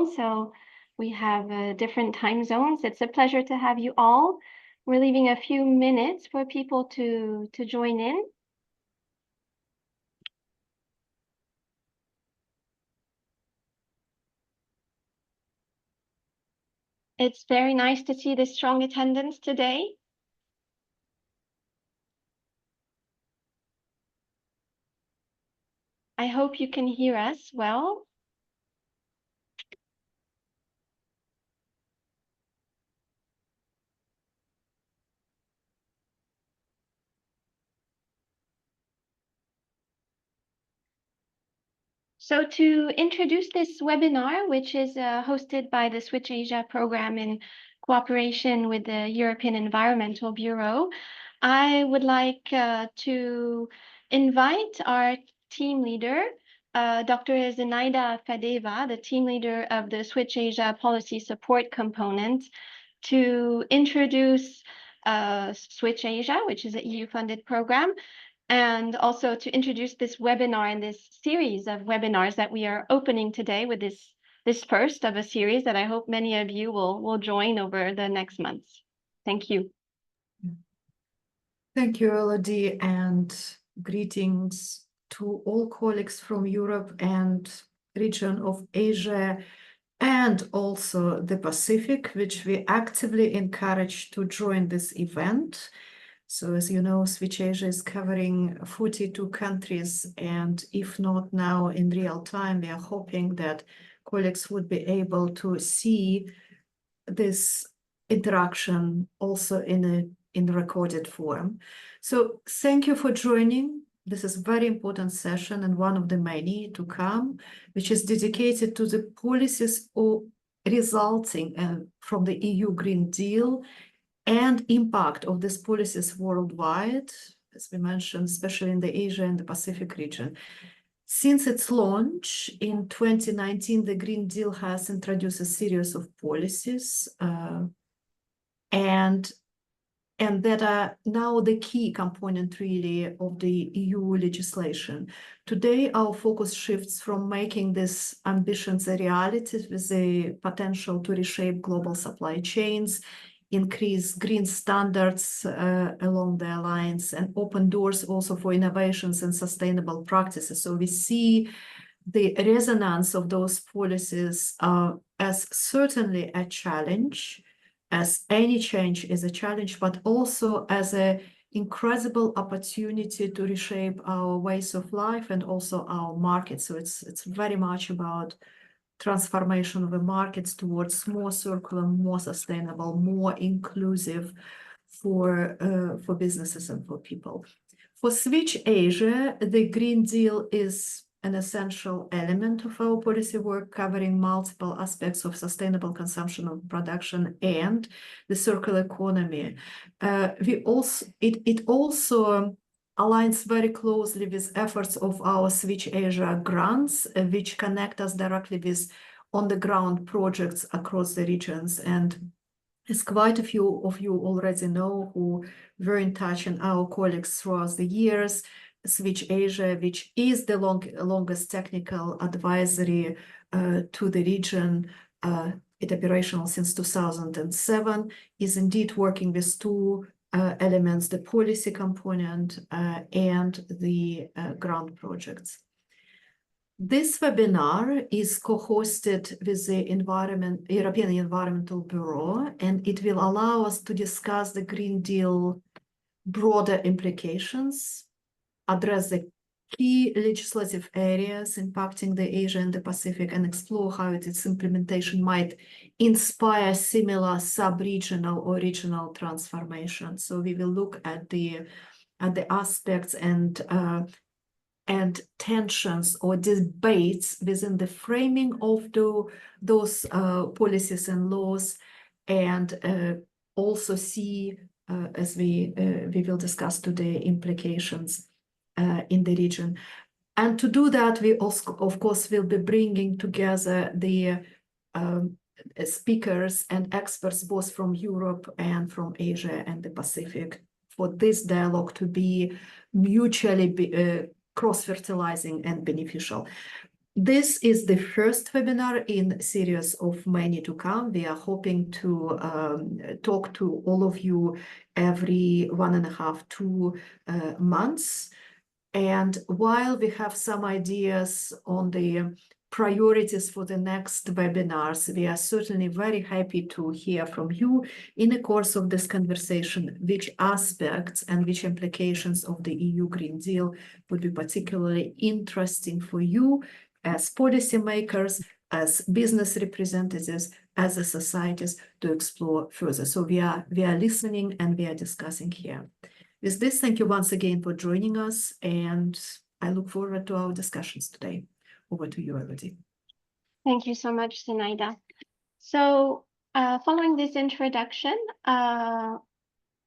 world, so we have different time zones. It's a pleasure to have you all. We're leaving a few minutes for people to join in. It's very nice to see this strong attendance today. I hope you can hear us well. So to introduce this webinar, which is hosted by the Switch Asia program in cooperation with the European Environmental Bureau, I would like to invite our team leader, Dr. Zenaida Fadeva, the team leader of the Switch Asia Policy Support Component, to introduce Switch Asia, which is an EU-funded program, and also to introduce this webinar and this series of webinars that we are opening today with this first of a series that I hope many of you will join over the next months. Thank you. Thank you, Elodie, and greetings to all colleagues from Europe and region of Asia and also the Pacific, which we actively encourage to join this event. So as you know, Switch Asia is covering 42 countries, and if not now in real time, we are hoping that colleagues would be able to see this interaction also in recorded form. So thank you for joining. This is a very important session and one of the many to come, which is dedicated to the policies resulting from the EU Green Deal and impact of these policies worldwide, as we mentioned, especially in the Asia and the Pacific region. Since its launch in 2019, the Green Deal has introduced a series of policies and that are now the key component really of the EU legislation. Today, our focus shifts from making these ambitions a reality with the potential to reshape global supply chains, increase green standards along the alliance, and open doors also for innovations and sustainable practices. So we see the resonance of those policies as certainly a challenge, as any change is a challenge, but also as an incredible opportunity to reshape our ways of life and also our markets. So it's very much about transformation of the markets towards more circular, more sustainable, more inclusive for businesses and for people. For Switch Asia, the Green Deal is an essential element of our policy work, covering multiple aspects of sustainable consumption of production and the circular economy. It also aligns very closely with efforts of our Switch Asia grants, which connect us directly with on-the-ground projects across the regions. And as quite a few of you already know who were in touch and our colleagues throughout the years, Switch Asia, which is the longest technical advisory to the region, it's operational since 2007, is indeed working with two elements, the policy component and the grant projects. This webinar is co-hosted with the European Environmental Bureau, and it will allow us to discuss the Green Deal broader implications, address the key legislative areas impacting the Asia and the Pacific, and explore how its implementation might inspire similar sub-regional or regional transformation. So we will look at the aspects and tensions or debates within the framing of those policies and laws, and also see, as we will discuss today, implications in the region. And to do that, we also, of course, will be bringing together the speakers and experts both from Europe and from Asia and the Pacific for this dialogue to be mutually cross-fertilizing and beneficial. This is the first webinar in a series of many to come. We are hoping to talk to all of you every 1.5 to 2 months. And while we have some ideas on the priorities for the next webinars, we are certainly very happy to hear from you in the course of this conversation, which aspects and which implications of the EU Green Deal would be particularly interesting for you as policymakers, as business representatives, as a societies to explore further. So we are listening and we are discussing here. With this, thank you once again for joining us, and I look forward to our discussions today. Over to you, Elodie. Thank you so much, Zenaida. So following this introduction,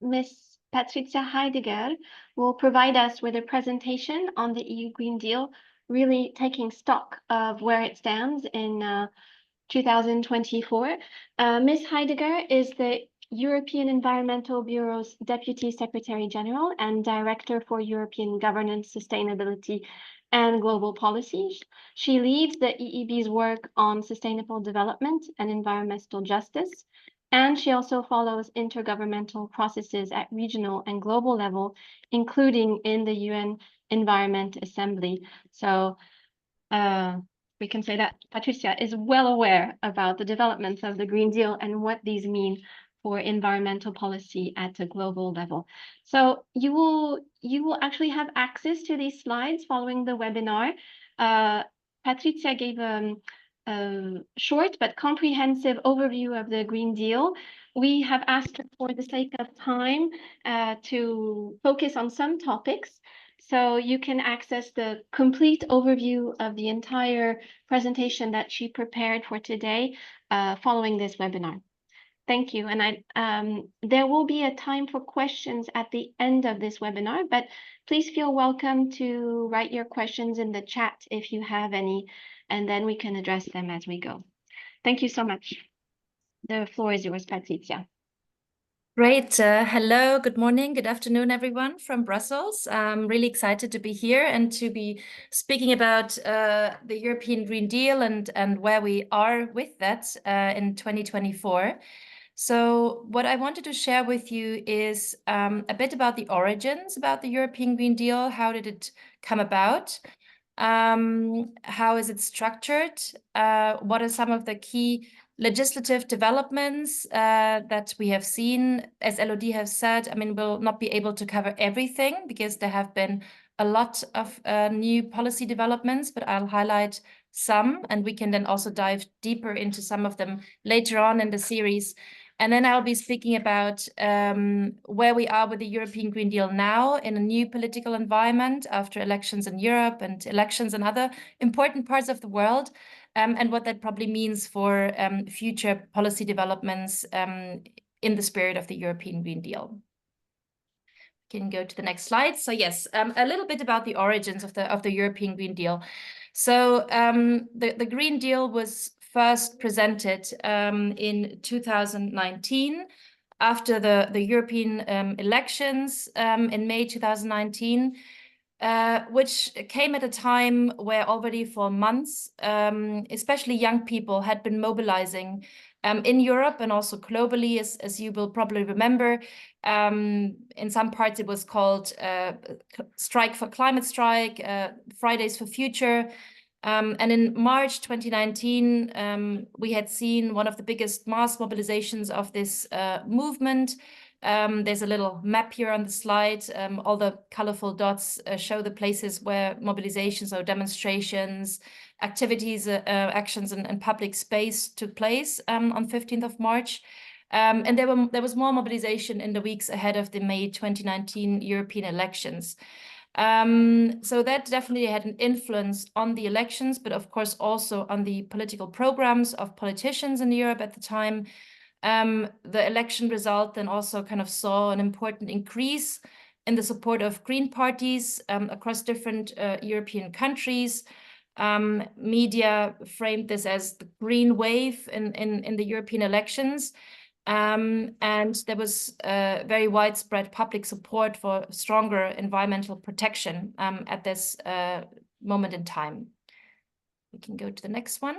Ms. Patricia Heidegger will provide us with a presentation on the EU Green Deal, really taking stock of where it stands in 2024. Ms. Heidegger is the European Environmental Bureau's Deputy Secretary General and Director for European Governance, Sustainability, and Global Policies. She leads the EEB's work on sustainable development and environmental justice, and she also follows intergovernmental processes at regional and global level, including in the UN Environment Assembly. So we can say that Patricia is well aware about the developments of the Green Deal and what these mean for environmental policy at a global level. So you will actually have access to these slides following the webinar. Patricia gave a short but comprehensive overview of the Green Deal. We have asked her, for the sake of time, to focus on some topics. So you can access the complete overview of the entire presentation that she prepared for today following this webinar. Thank you. And there will be a time for questions at the end of this webinar, but please feel welcome to write your questions in the chat if you have any, and then we can address them as we go. Thank you so much. The floor is yours, Patricia. Great. Hello, good morning, good afternoon, everyone from Brussels. I'm really excited to be here and to be speaking about the European Green Deal and where we are with that in 2024. So what I wanted to share with you is a bit about the origins about the European Green Deal. How did it come about? How is it structured? What are some of the key legislative developments that we have seen? As Elodie has said, I mean, we'll not be able to cover everything because there have been a lot of new policy developments, but I'll highlight some, and we can then also dive deeper into some of them later on in the series. And then I'll be speaking about where we are with the European Green Deal now in a new political environment after elections in Europe and elections in other important parts of the world, and what that probably means for future policy developments in the spirit of the European Green Deal. We can go to the next slide. So yes, a little bit about the origins of the European Green Deal. So the Green Deal was first presented in 2019 after the European elections in May 2019, which came at a time where already for months, especially young people had been mobilizing in Europe and also globally, as you will probably remember. In some parts it was called Strike for Climate Strike, Fridays for Future. And in March 2019, we had seen one of the biggest mass mobilizations of this movement. There's a little map here on the slide. All the colorful dots show the places where mobilizations or demonstrations, activities, actions in public space took place on 15th of March. And there was more mobilization in the weeks ahead of the May 2019 European elections. So that definitely had an influence on the elections, but of course also on the political programs of politicians in Europe at the time. The election result then also kind of saw an important increase in the support of green parties across different European countries. Media framed this as the green wave in the European elections. And there was very widespread public support for stronger environmental protection at this moment in time. We can go to the next one.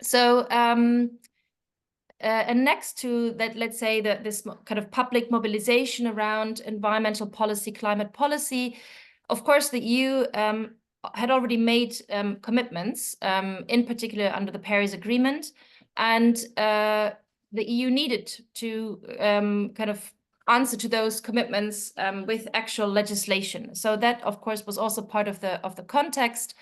So, and next to that, let's say that this kind of public mobilization around environmental policy, climate policy, of course, the EU had already made commitments, in particular under the Paris Agreement, and the EU needed to kind of answer to those commitments with actual legislation. So that, of course, was also part of the context,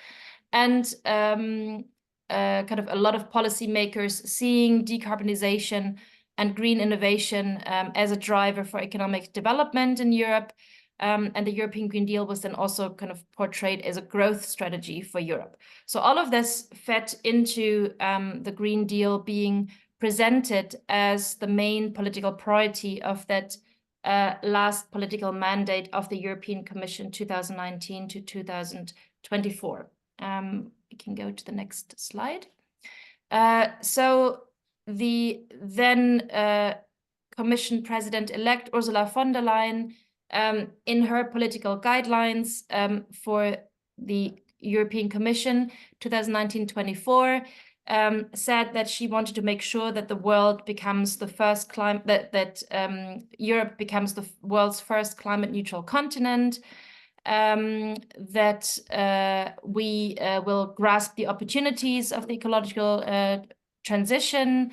and kind of a lot of policymakers seeing decarbonization and green innovation as a driver for economic development in Europe. And the European Green Deal was then also kind of portrayed as a growth strategy for Europe. So all of this fed into the Green Deal being presented as the main political priority of that last political mandate of the European Commission 2019 to 2024. We can go to the next slide. So the then Commission President-elect Ursula von der Leyen, in her political guidelines for the European Commission 2019-24, said that she wanted to make sure that the world becomes the first that Europe becomes the world's first climate neutral continent, that we will grasp the opportunities of the ecological transition.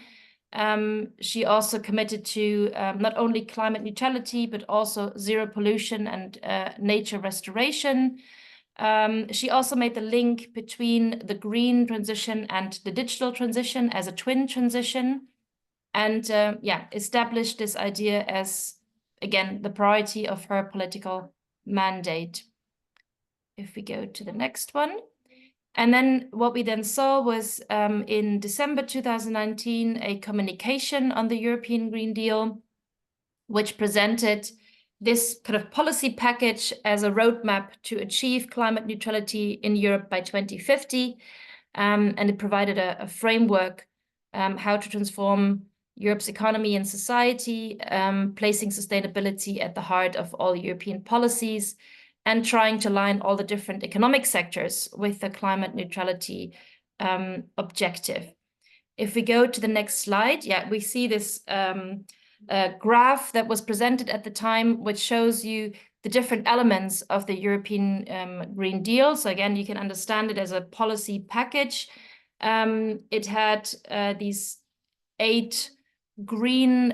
She also committed to not only climate neutrality, but also zero pollution and nature restoration. She also made the link between the green transition and the digital transition as a twin transition, and established this idea as, again, the priority of her political mandate. If we go to the next one. And then what we then saw was in December 2019, a communication on the European Green Deal, which presented this kind of policy package as a roadmap to achieve climate neutrality in Europe by 2050. And it provided a framework how to transform Europe's economy and society, placing sustainability at the heart of all European policies, and trying to align all the different economic sectors with the climate neutrality objective. If we go to the next slide, we see this graph that was presented at the time, which shows you the different elements of the European Green Deal. So again, you can understand it as a policy package. It had these 8 green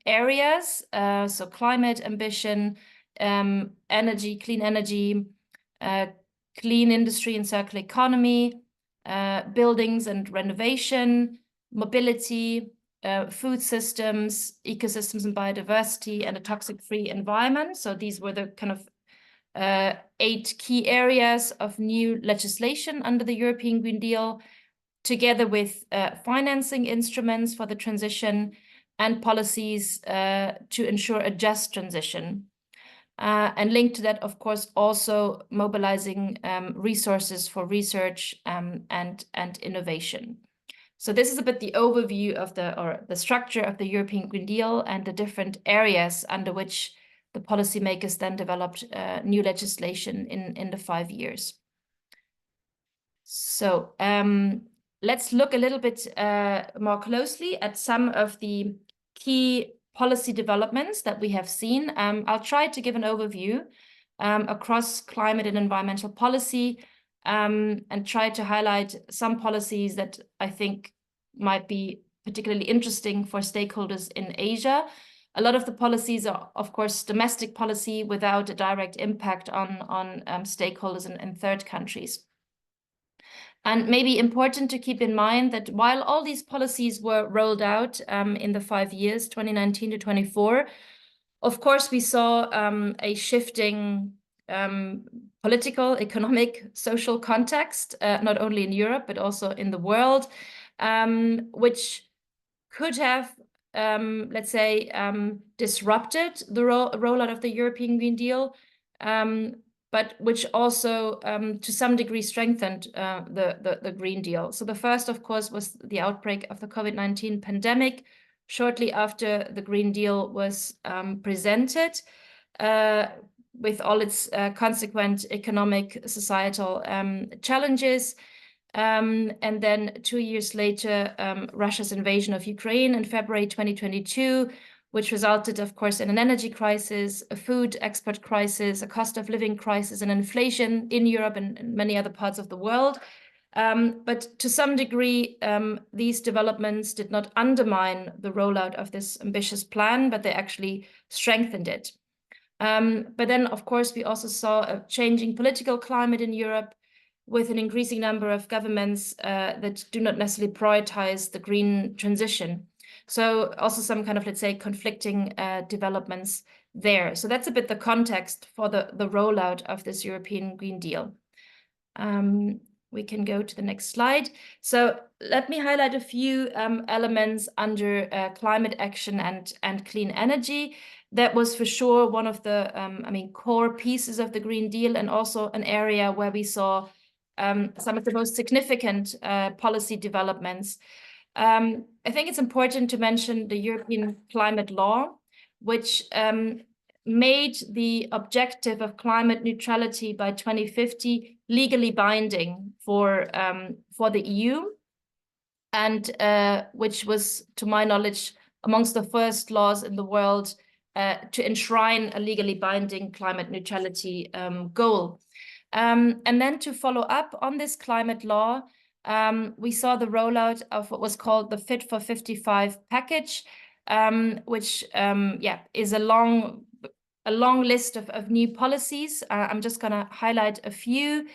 areas, so climate ambition, energy, clean industry and circular economy, buildings and renovation, mobility, food systems, ecosystems and biodiversity, and a toxic-free environment. So these were the kind of 8 key areas of new legislation under the European Green Deal, together with financing instruments for the transition and policies to ensure a just transition. And linked to that, of course, also mobilizing resources for research and innovation. So this is a bit the overview of the structure of the European Green Deal and the different areas under which the policymakers then developed new legislation in the 5 years. So let's look a little bit more closely at some of the key policy developments that we have seen. I'll try to give an overview across climate and environmental policy, and try to highlight some policies that I think might be particularly interesting for stakeholders in Asia. A lot of the policies are, of course, domestic policy without a direct impact on stakeholders in third countries. And maybe important to keep in mind that while all these policies were rolled out in the 5 years, 2019 to 24, of course, we saw a shifting political, economic, social context, not only in Europe, but also in the world, which could have, let's say, disrupted the rollout of the European Green Deal, but which also to some degree strengthened the Green Deal. So the first, of course, was the outbreak of the COVID-19 pandemic shortly after the Green Deal was presented, with all its consequent economic, societal challenges. And then 2 years later, Russia's invasion of Ukraine in February 2022, which resulted, of course, in an energy crisis, a food export crisis, a cost of living crisis, and inflation in Europe and many other parts of the world. But to some degree, these developments did not undermine the rollout of this ambitious plan, but they actually strengthened it. But then, of course, we also saw a changing political climate in Europe with an increasing number of governments that do not necessarily prioritize the green transition. So also some kind of, let's say, conflicting developments there. So that's a bit the context for the rollout of this European Green Deal. We can go to the next slide. So let me highlight a few elements under climate action and clean energy. That was for sure one of the, core pieces of the Green Deal, and also an area where we saw some of the most significant policy developments. I think it's important to mention the European Climate Law, which made the objective of climate neutrality by 2050 legally binding for the EU, and which was, to my knowledge, amongst the first laws in the world to enshrine a legally binding climate neutrality goal. And then to follow up on this climate law, we saw the rollout of what was called the Fit for 55 package, which is a long list of new policies. I'm just going to highlight a few.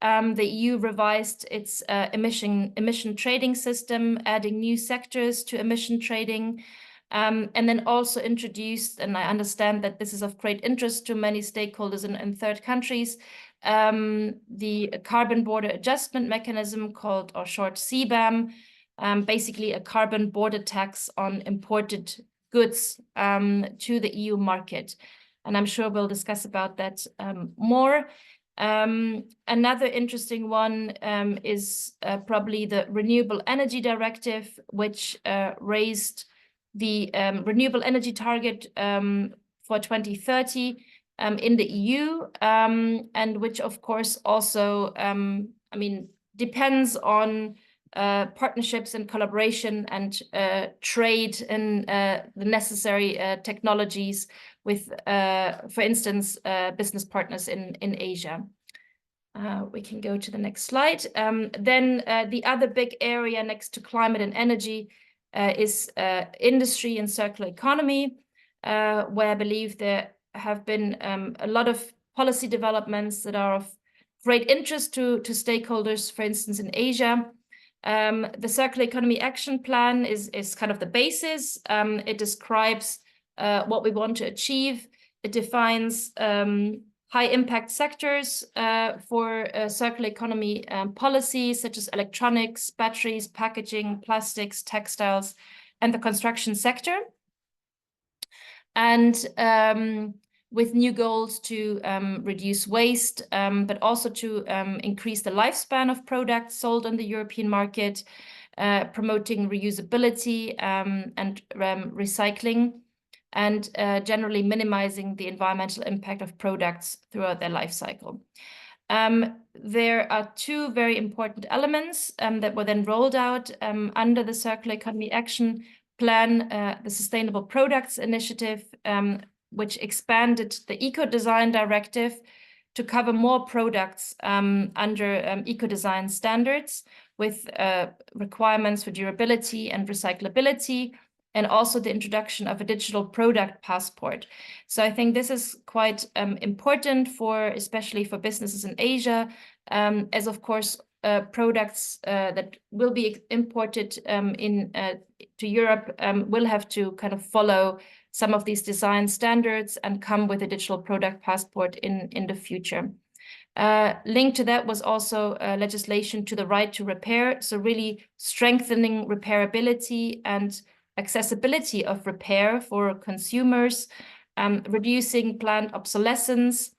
The EU revised its emission trading system, adding new sectors to emission trading, and then also introduced, and I understand that this is of great interest to many stakeholders in third countries, the carbon border adjustment mechanism called, or short, CBAM, basically a carbon border tax on imported goods to the EU market. And I'm sure we'll discuss about that more. Another interesting one is probably the Renewable Energy Directive, which raised the renewable energy target for 2030 in the EU, and which, of course, also, depends on partnerships and collaboration and trade in the necessary technologies with, for instance, business partners in Asia. We can go to the next slide. Then the other big area next to climate and energy is industry and circular economy, where I believe there have been a lot of policy developments that are of great interest to stakeholders, for instance, in Asia. The Circular Economy Action Plan is kind of the basis. It describes what we want to achieve. It defines high impact sectors for circular economy policies, such as electronics, batteries, packaging, plastics, textiles, and the construction sector. And with new goals to reduce waste, but also to increase the lifespan of products sold on the European market, promoting reusability and recycling, and generally minimizing the environmental impact of products throughout their life cycle. There are two very important elements that were then rolled out under the Circular Economy Action Plan, the Sustainable Products Initiative, which expanded the Eco-Design Directive to cover more products under eco-design standards, with requirements for durability and recyclability, and also the introduction of a digital product passport. So I think this is quite important especially for businesses in Asia, as of course products that will be imported to Europe will have to kind of follow some of these design standards and come with a digital product passport in the future. Linked to that was also legislation to the right to repair, so really strengthening repairability and accessibility of repair for consumers, reducing planned obsolescence,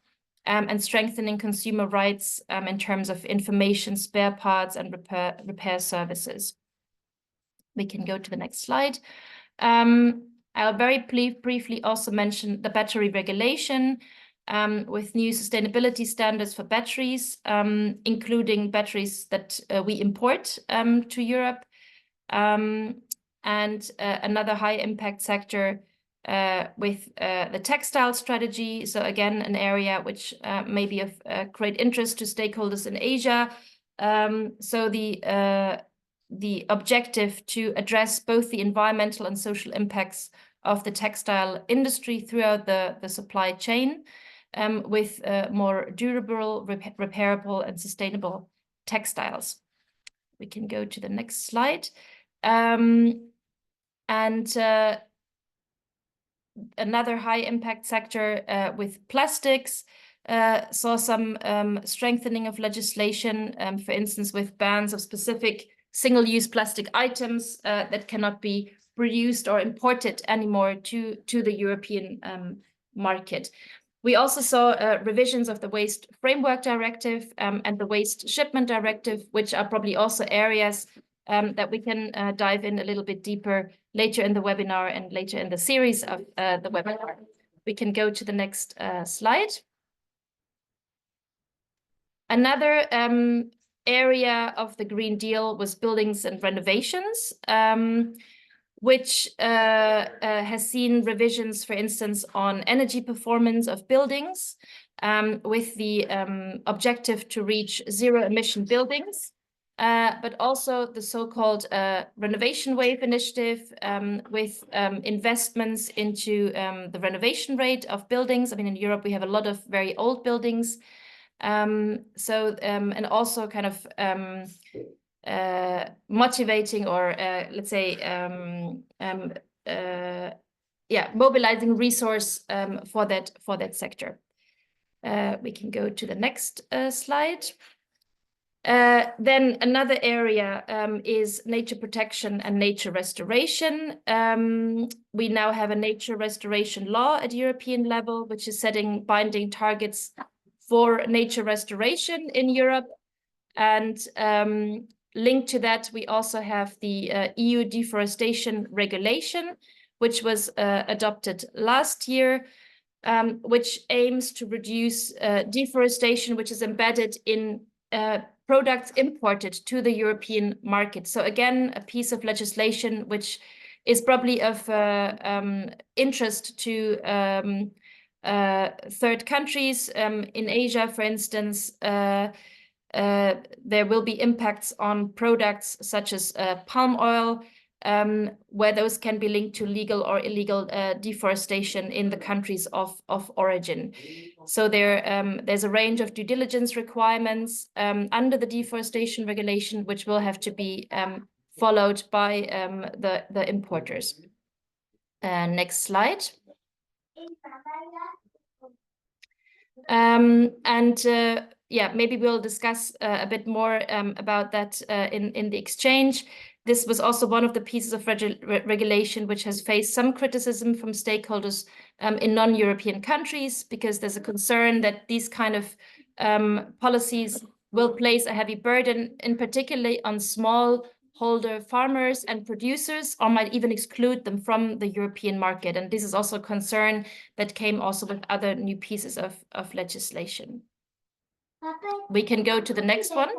and strengthening consumer rights in terms of information, spare parts, and repair services. We can go to the next slide. I'll very briefly also mention the battery regulation. with new sustainability standards for batteries, including batteries that we import to Europe. And another high impact sector with the textile strategy. So again, an area which may be of great interest to stakeholders in Asia. So the objective to address both the environmental and social impacts of the textile industry throughout the supply chain, with more durable, repairable, and sustainable textiles. We can go to the next slide. Another high impact sector with plastics saw some strengthening of legislation, for instance, with bans of specific single-use plastic items that cannot be produced or imported anymore to the European market. We also saw revisions of the Waste Framework Directive and the Waste Shipment Directive, which are probably also areas that we can dive in a little bit deeper later in the webinar and later in the series of the webinar. We can go to the next slide. Another area of the Green Deal was buildings and renovations, which has seen revisions, for instance, on energy performance of buildings, with the objective to reach zero-emission buildings. But also the so-called renovation wave initiative, with investments into the renovation rate of buildings. I mean, in Europe, we have a lot of very old buildings. And also kind of motivating, or let's say, mobilizing resource for that sector. We can go to the next slide. Then another area is nature protection and nature restoration. We now have a nature restoration law at European level, which is setting binding targets for nature restoration in Europe. And linked to that, we also have the EU deforestation regulation, which was adopted last year, which aims to reduce deforestation, which is embedded in products imported to the European market. So again, a piece of legislation which is probably of interest to third countries. In Asia, for instance, there will be impacts on products such as palm oil, where those can be linked to legal or illegal deforestation in the countries of origin. So there's a range of due diligence requirements under the deforestation regulation, which will have to be followed by the importers. Next slide. Maybe we'll discuss a bit more about that in the exchange. This was also one of the pieces of regulation which has faced some criticism from stakeholders in non-European countries, because there's a concern that these kind of policies will place a heavy burden, in particular on smallholder farmers and producers, or might even exclude them from the European market. And this is also a concern that came also with other new pieces of legislation. We can go to the next one.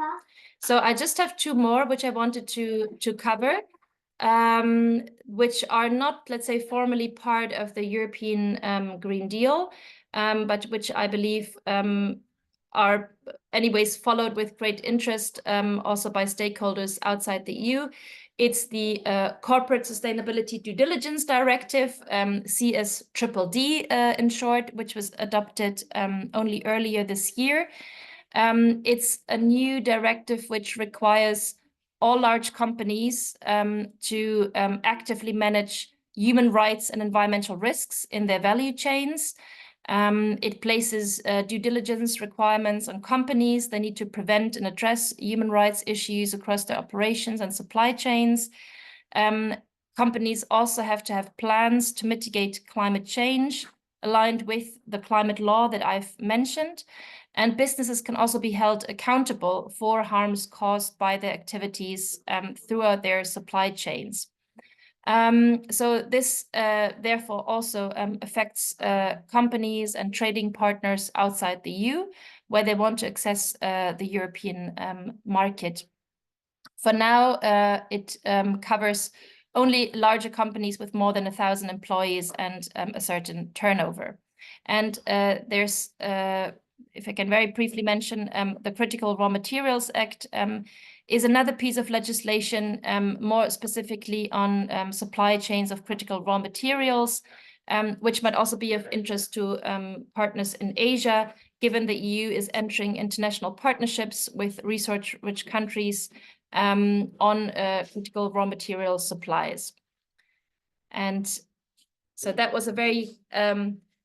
So I just have two more, which I wanted to cover, which are not, let's say, formally part of the European Green Deal, but which I believe are anyways followed with great interest also by stakeholders outside the EU. It's the Corporate Sustainability Due Diligence Directive, CSDDD in short, which was adopted only earlier this year. It's a new directive which requires all large companies to actively manage human rights and environmental risks in their value chains. It places due diligence requirements on companies. They need to prevent and address human rights issues across their operations and supply chains. Companies also have to have plans to mitigate climate change aligned with the climate law that I've mentioned. And businesses can also be held accountable for harms caused by their activities throughout their supply chains. So this therefore also affects companies and trading partners outside the EU, where they want to access the European market. For now, it covers only larger companies with more than 1,000 employees and a certain turnover. And there's, if I can very briefly mention, the Critical Raw Materials Act is another piece of legislation, more specifically on supply chains of critical raw materials, which might also be of interest to partners in Asia, given the EU is entering international partnerships with resource-rich countries on critical raw material supplies. And so that was a very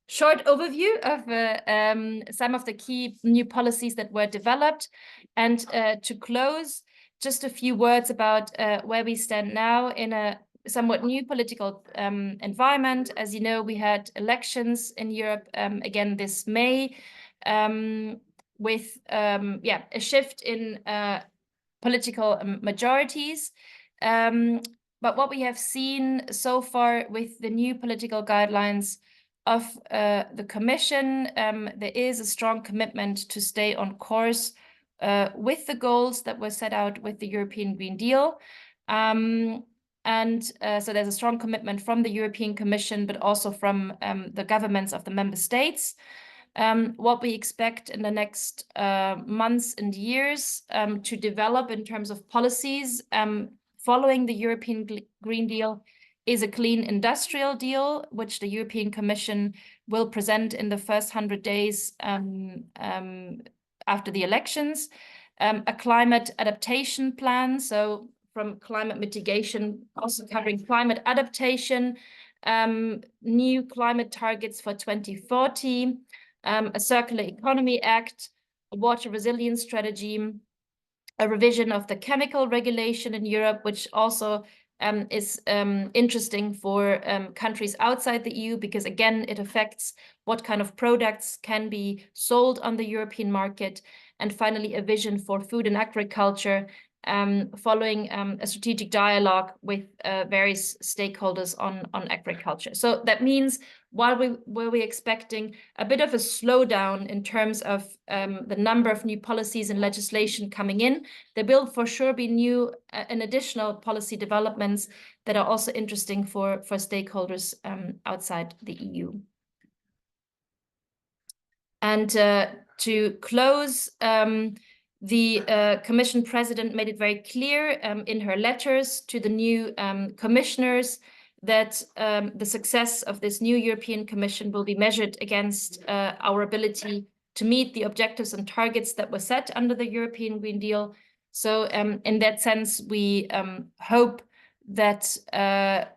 short overview of some of the key new policies that were developed. And to close, just a few words about where we stand now in a somewhat new political environment. As you know, we had elections in Europe again this May, with a shift in political majorities. But what we have seen so far with the new political guidelines of the Commission, there is a strong commitment to stay on course with the goals that were set out with the European Green Deal. So there's a strong commitment from the European Commission, but also from the governments of the member states. What we expect in the next months and years to develop in terms of policies following the European Green Deal is a clean industrial deal, which the European Commission will present in the first 100 days after the elections, a climate adaptation plan, so from climate mitigation, also covering climate adaptation, new climate targets for 2040, a circular economy act, a water resilience strategy, a revision of the chemical regulation in Europe, which also is interesting for countries outside the EU, because again, it affects what kind of products can be sold on the European market. And finally, a vision for food and agriculture, following a strategic dialogue with various stakeholders on agriculture. So that means while we're expecting a bit of a slowdown in terms of the number of new policies and legislation coming in, there will for sure be new and additional policy developments that are also interesting for stakeholders outside the EU. And to close, the Commission President made it very clear in her letters to the new commissioners that the success of this new European Commission will be measured against our ability to meet the objectives and targets that were set under the European Green Deal. So in that sense, we hope that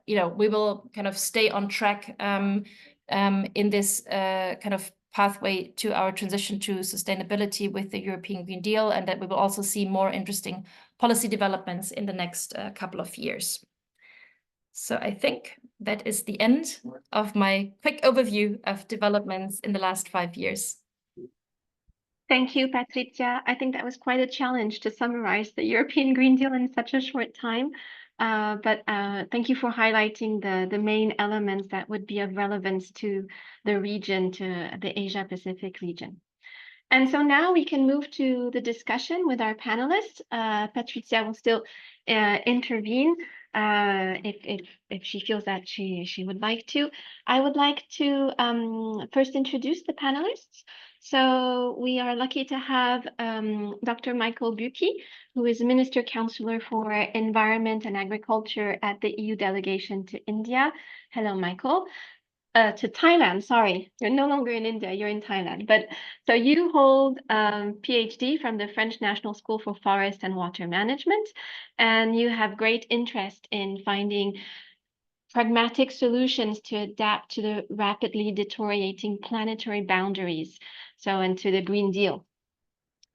we will kind of stay on track in this kind of pathway to our transition to sustainability with the European Green Deal, and that we will also see more interesting policy developments in the next couple of years. So I think that is the end of my quick overview of developments in the last 5 years. Thank you, Patricia. I think that was quite a challenge to summarize the European Green Deal in such a short time. But thank you for highlighting the main elements that would be of relevance to the region, to the Asia-Pacific region. And so now we can move to the discussion with our panelists. Patricia will still intervene if she feels that she would like to. I would like to first introduce the panelists. So we are lucky to have Dr. Michael Bucchi, who is Minister Counselor for Environment and Agriculture at the EU delegation to India. Hello, Michael. To Thailand, sorry, you're no longer in India, you're in Thailand. But so you hold PhD from the French National School for Forest and Water Management, and you have great interest in finding pragmatic solutions to adapt to the rapidly deteriorating planetary boundaries, so into the Green Deal,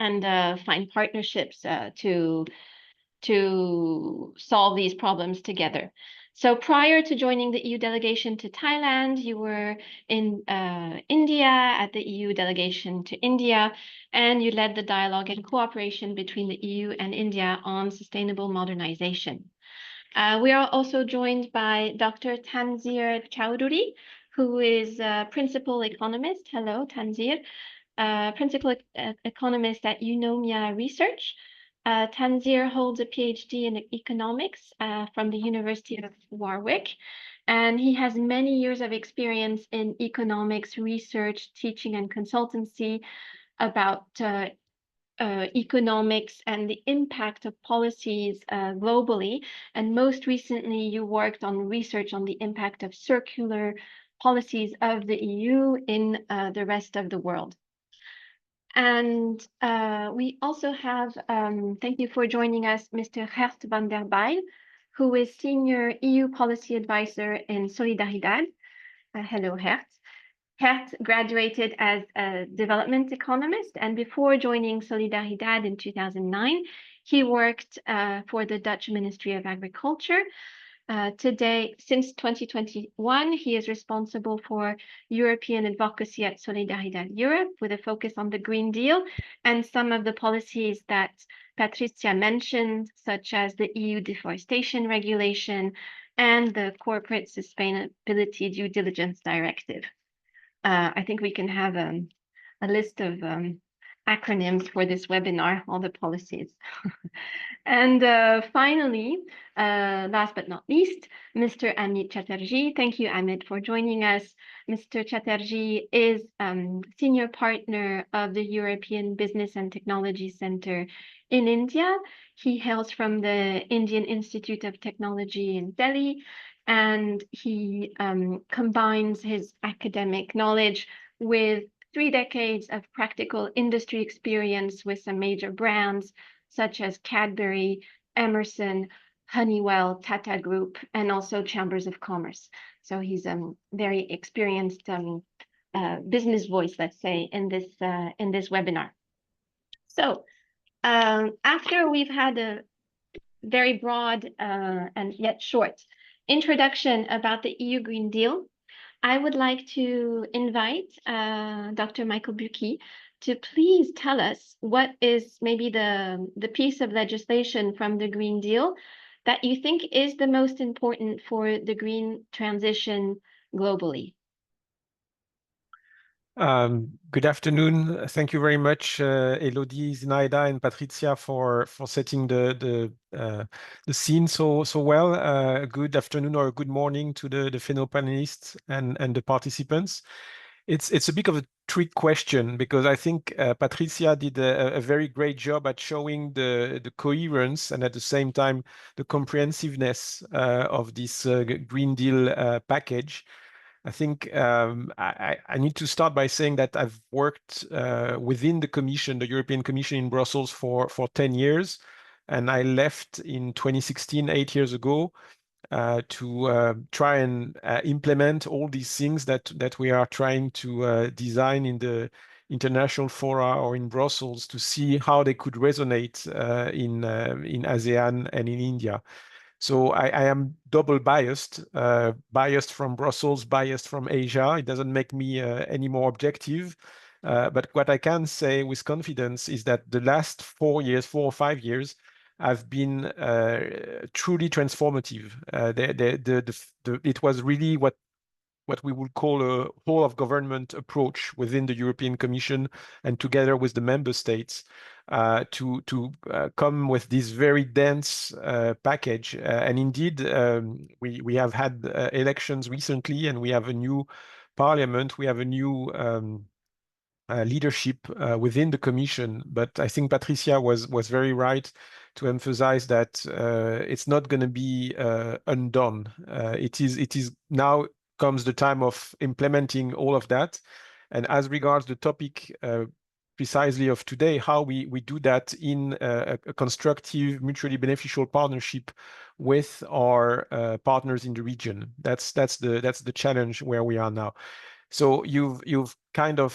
and find partnerships to solve these problems together. So prior to joining the EU delegation to Thailand, you were in India at the EU delegation to India, and you led the dialogue and cooperation between the EU and India on sustainable modernization. We are also joined by Dr. Tanzir Chowdhury, who is a principal economist. Hello, Tanzir. Principal economist at Eunomia Research. Tanzir holds a PhD in economics from the University of Warwick, and he has many years of experience in economics research, teaching, and consultancy about economics and the impact of policies globally. And most recently, you worked on research on the impact of circular policies of the EU in the rest of the world. And we also have, thank you for joining us, Mr. Gert van der Bijl, who is Senior EU Policy Advisor in Solidaridad. Hello, Gert. Gert graduated as a development economist, and before joining Solidaridad in 2009, he worked for the Dutch Ministry of Agriculture. Today, since 2021, he is responsible for European advocacy at Solidaridad Europe, with a focus on the Green Deal and some of the policies that Patricia mentioned, such as the EU deforestation regulation and the Corporate Sustainability Due Diligence Directive. I think we can have a list of acronyms for this webinar, all the policies. And finally, last but not least, Mr. Amit Chatterjee. Thank you, Amit, for joining us. Mr. Chatterjee is senior partner of the European Business and Technology Center in India. He hails from the Indian Institute of Technology in Delhi, and he combines his academic knowledge with 3 decades of practical industry experience with some major brands such as Cadbury, Emerson, Honeywell, Tata Group, and also Chambers of Commerce. So he's a very experienced business voice, let's say, in this webinar. So after we've had a very broad and yet short introduction about the EU Green Deal, I would like to invite Dr. Michael Bucchi to please tell us what is maybe the piece of legislation from the Green Deal that you think is the most important for the green transition globally. Good afternoon. Thank you very much, Elodie, Zinaida, and Patricia for setting the scene so well. Good afternoon or good morning to the fellow panelists and the participants. It's a bit of a trick question because I think Patricia did a very great job at showing the coherence and at the same time the comprehensiveness of this Green Deal package. I think I need to start by saying that I've worked within the Commission, the European Commission in Brussels for 10 years, and I left in 2016, 8 years ago, to try and implement all these things that we are trying to design in the international fora or in Brussels to see how they could resonate in ASEAN and in India. So I am double biased, biased from Brussels, biased from Asia. It doesn't make me any more objective. But what I can say with confidence is that the last 4 or 5 years have been truly transformative. It was really what we would call a whole of government approach within the European Commission and together with the member states to come with this very dense package. And indeed, we have had elections recently, and we have a new parliament. We have a new leadership within the Commission. But I think Patricia was very right to emphasize that it's not going to be undone. It is now comes the time of implementing all of that. And as regards the topic precisely of today, how we do that in a constructive, mutually beneficial partnership with our partners in the region. That's the challenge where we are now. So you've kind of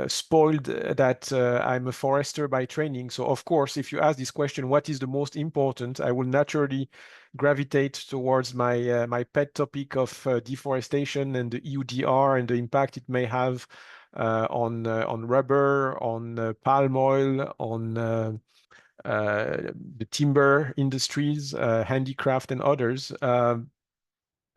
spoiled that I'm a forester by training. So of course, if you ask this question, what is the most important, I will naturally gravitate towards my my pet topic of deforestation and the EUDR and the impact it may have on rubber, on palm oil, on the timber industries, handicraft, and others.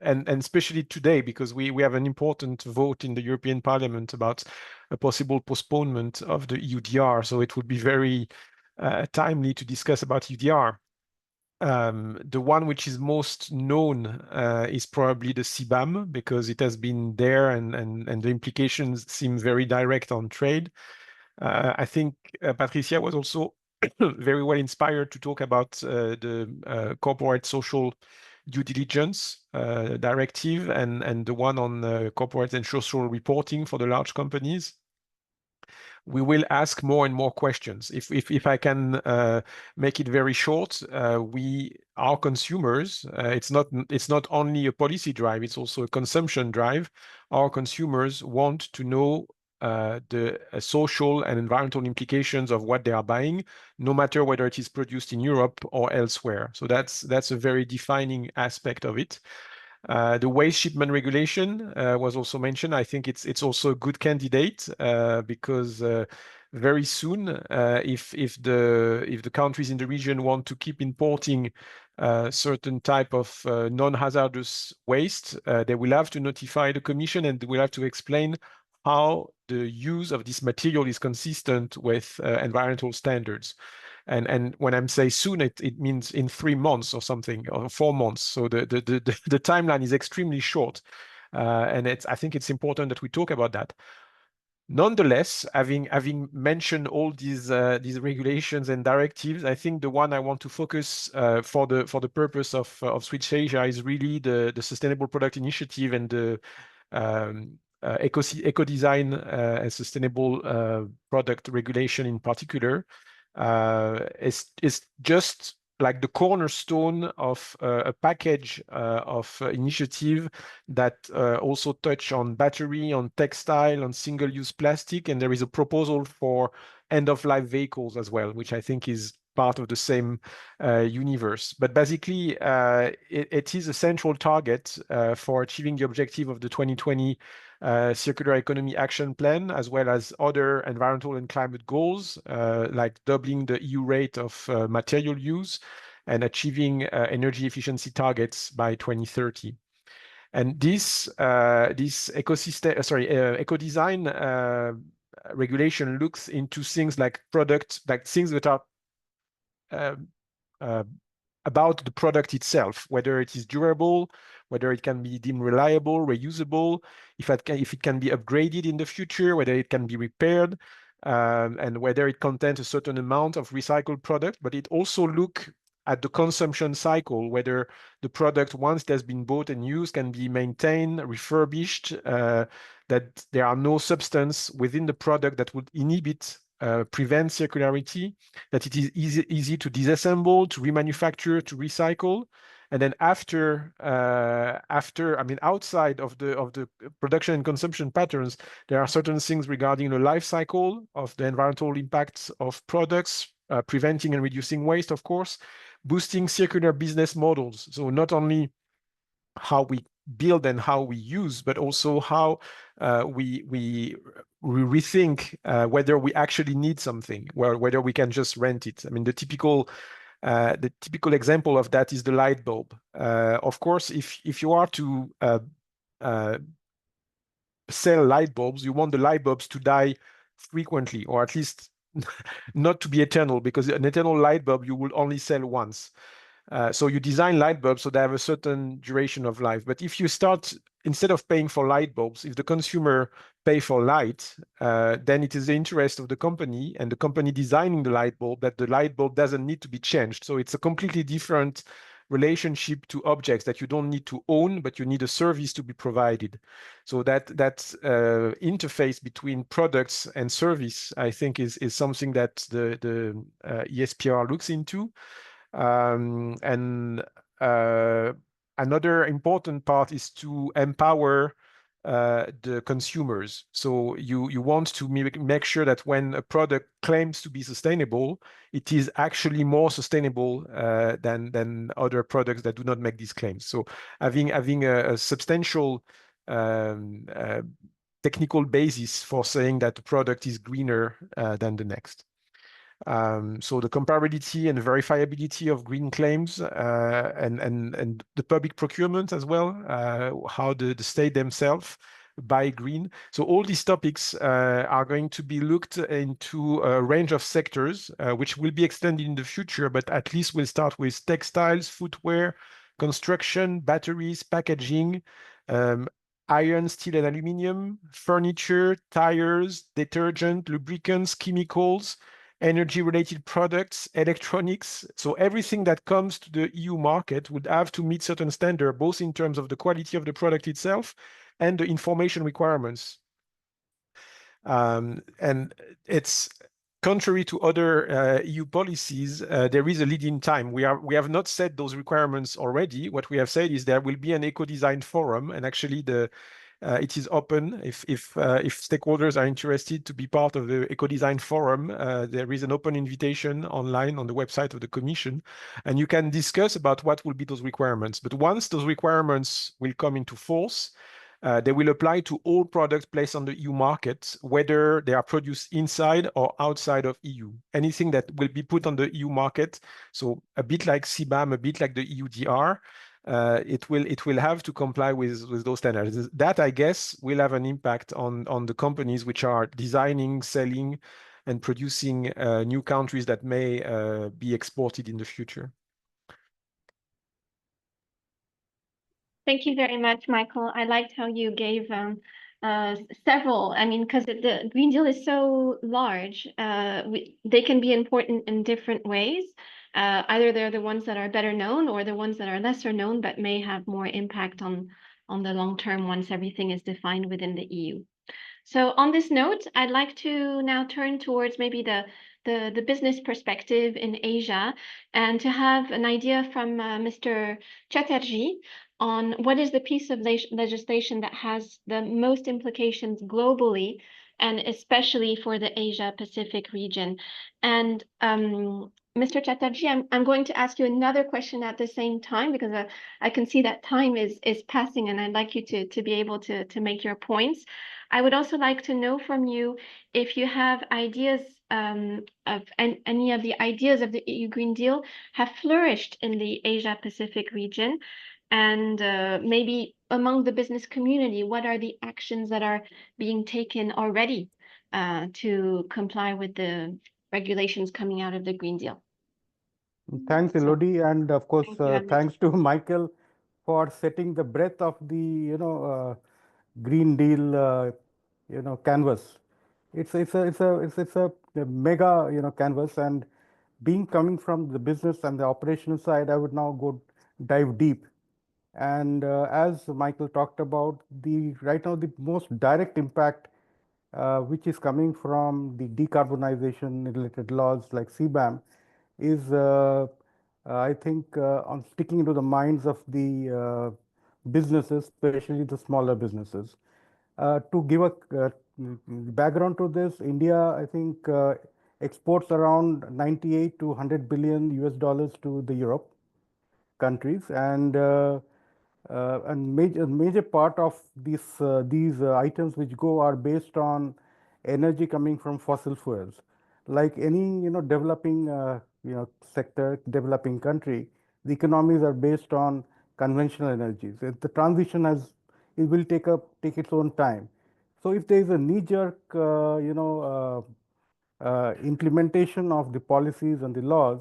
And especially today, because we have an important vote in the European Parliament about a possible postponement of the EUDR. So it would be very timely to discuss about EUDR. The one which is most known is probably the CBAM, because it has been there and the implications seem very direct on trade. I think Patricia was also very well inspired to talk about the corporate social due diligence directive and the one on corporate and social reporting for the large companies. We will ask more and more questions. If I can make it very short, our consumers, it's not only a policy drive, it's also a consumption drive. Our consumers want to know the social and environmental implications of what they are buying, no matter whether it is produced in Europe or elsewhere. So that's a very defining aspect of it. The waste shipment regulation was also mentioned. I think it's also a good candidate because very soon, if the countries in the region want to keep importing certain type of non-hazardous waste, they will have to notify the Commission and they will have to explain how the use of this material is consistent with environmental standards. And when I'm saying soon, it means in 3 months or something, or 4 months. So the timeline is extremely short. And I think it's important that we talk about that. Nonetheless, having mentioned all these regulations and directives, I think the one I want to focus for the purpose of Switch Asia is really the Sustainable Product Initiative and the eco design and sustainable product regulation in particular. Is just like the cornerstone of a package of initiative that also touch on battery, on textile, on single-use plastic, and there is a proposal for end-of-life vehicles as well, which I think is part of the same universe. But basically, it is a central target for achieving the objective of the 2020 Circular Economy Action Plan, as well as other environmental and climate goals, like doubling the EU rate of material use and achieving energy efficiency targets by 2030. And this eco design regulation looks into things like things that are about the product itself, whether it is durable, whether it can be deemed reliable, reusable, if it can be upgraded in the future, whether it can be repaired, and whether it contains a certain amount of recycled product. But it also looks at the consumption cycle, whether the product, once it has been bought and used, can be maintained, refurbished, that there are no substance within the product that would inhibit prevent circularity, that it is easy to disassemble, to remanufacture, to recycle. And then after, I mean, outside of the production and consumption patterns, there are certain things regarding the life cycle of the environmental impacts of products, preventing and reducing waste, of course, boosting circular business models. So not only how we build and how we use, but also how we rethink whether we actually need something, whether we can just rent it. I mean, the typical example of that is the light bulb. Of course, if you are to sell light bulbs, you want the light bulbs to die frequently, or at least not to be eternal, because an eternal light bulb you will only sell once. So you design light bulbs so they have a certain duration of life. But if you start, instead of paying for light bulbs, if the consumer pay for light, then it is the interest of the company and the company designing the light bulb that the light bulb doesn't need to be changed. So it's a completely different relationship to objects that you don't need to own, but you need a service to be provided. So that interface between products and service, I think, is something that the ESPR looks into. And another important part is to empower the consumers. So you want to make sure that when a product claims to be sustainable, it is actually more sustainable than other products that do not make these claims. So having a substantial technical basis for saying that the product is greener than the next. So the comparability and verifiability of green claims and the public procurement as well, how the state themselves buy green. So all these topics are going to be looked into a range of sectors, which will be extended in the future, but at least we'll start with textiles, footwear, construction, batteries, packaging, iron, steel, and aluminum, furniture, tires, detergent, lubricants, chemicals, energy-related products, electronics. So everything that comes to the EU market would have to meet certain standards, both in terms of the quality of the product itself and the information requirements. And it's contrary to other EU policies, there is a lead-in time. We have not set those requirements already. What we have said is there will be an eco-design forum, and actually it is open. If stakeholders are interested to be part of the eco-design forum, there is an open invitation online on the website of the Commission, and you can discuss about what will be those requirements. But once those requirements will come into force, they will apply to all products placed on the EU market, whether they are produced inside or outside of EU. Anything that will be put on the EU market, so a bit like CBAM, a bit like the EUDR, it will have to comply with those standards. That, I guess, will have an impact on the companies which are designing, selling, and producing new countries that may be exported in the future. Thank you very much, Michael. I liked how you gave several, I mean, because the Green Deal is so large, they can be important in different ways. Either they're the ones that are better known or the ones that are lesser known, but may have more impact on the long term once everything is defined within the EU. So on this note, I'd like to now turn towards maybe the business perspective in Asia and to have an idea from Mr. Chatterjee on what is the piece of legislation that has the most implications globally and especially for the Asia Pacific region. And Mr. Chatterjee, I'm going to ask you another question at the same time because I can see that time is passing and I'd like you to be able to make your points. I would also like to know from you if you have ideas of any of the ideas of the EU Green Deal have flourished in the Asia Pacific region, and maybe among the business community, what are the actions that are being taken already to comply with the regulations coming out of the Green Deal? Thanks, Elodie, and of course, thanks to Michael for setting the breadth of the Green Deal canvas. It's a mega canvas, and being coming from the business and the operational side, I would now dive deep. And as Michael talked about, right now the most direct impact which is coming from the decarbonization related laws like CBAM is I think on sticking into the minds of the businesses, especially the smaller businesses. To give a background to this, India, I think, exports around 98 to 100 billion US dollars to the Europe countries, and major part of these items which go are based on energy coming from fossil fuels. Like any developing sector, developing country, the economies are based on conventional energies. The transition it will take its own time. So if there is a knee-jerk implementation of the policies and the laws,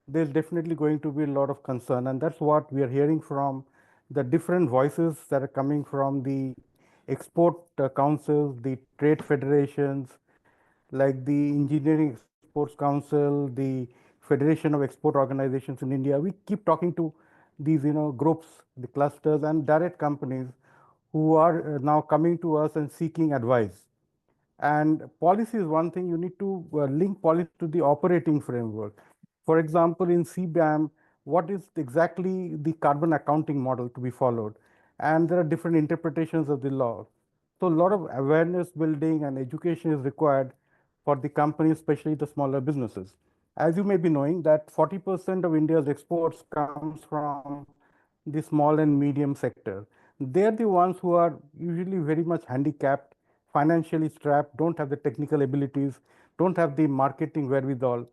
there's definitely going to be a lot of concern, and that's what we are hearing from the different voices that are coming from the export councils, the trade federations, like the Engineering Exports Council, the Federation of Export Organizations in India. We keep talking to these groups, the clusters and direct companies who are now coming to us and seeking advice. And policy is one thing. You need to link policy to the operating framework. For example, in CBAM, what is exactly the carbon accounting model to be followed? And there are different interpretations of the law. So a lot of awareness building and education is required for the companies, especially the smaller businesses. As you may be knowing that 40% of India's exports comes from the small and medium sector. They're the ones who are usually very much handicapped, financially strapped, don't have the technical abilities. don't have the marketing wherewithal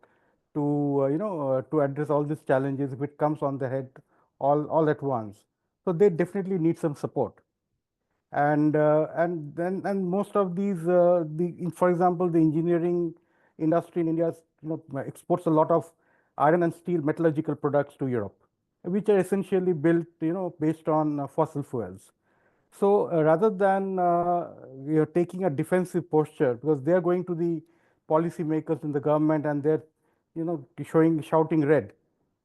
to to address all these challenges if it comes on the head all at once. So they definitely need some support. And most of these for example, the engineering industry in India exports a lot of iron and steel metallurgical products to Europe, which are essentially built based on fossil fuels. So rather than taking a defensive posture, because they are going to the policymakers in the government and they're shouting red,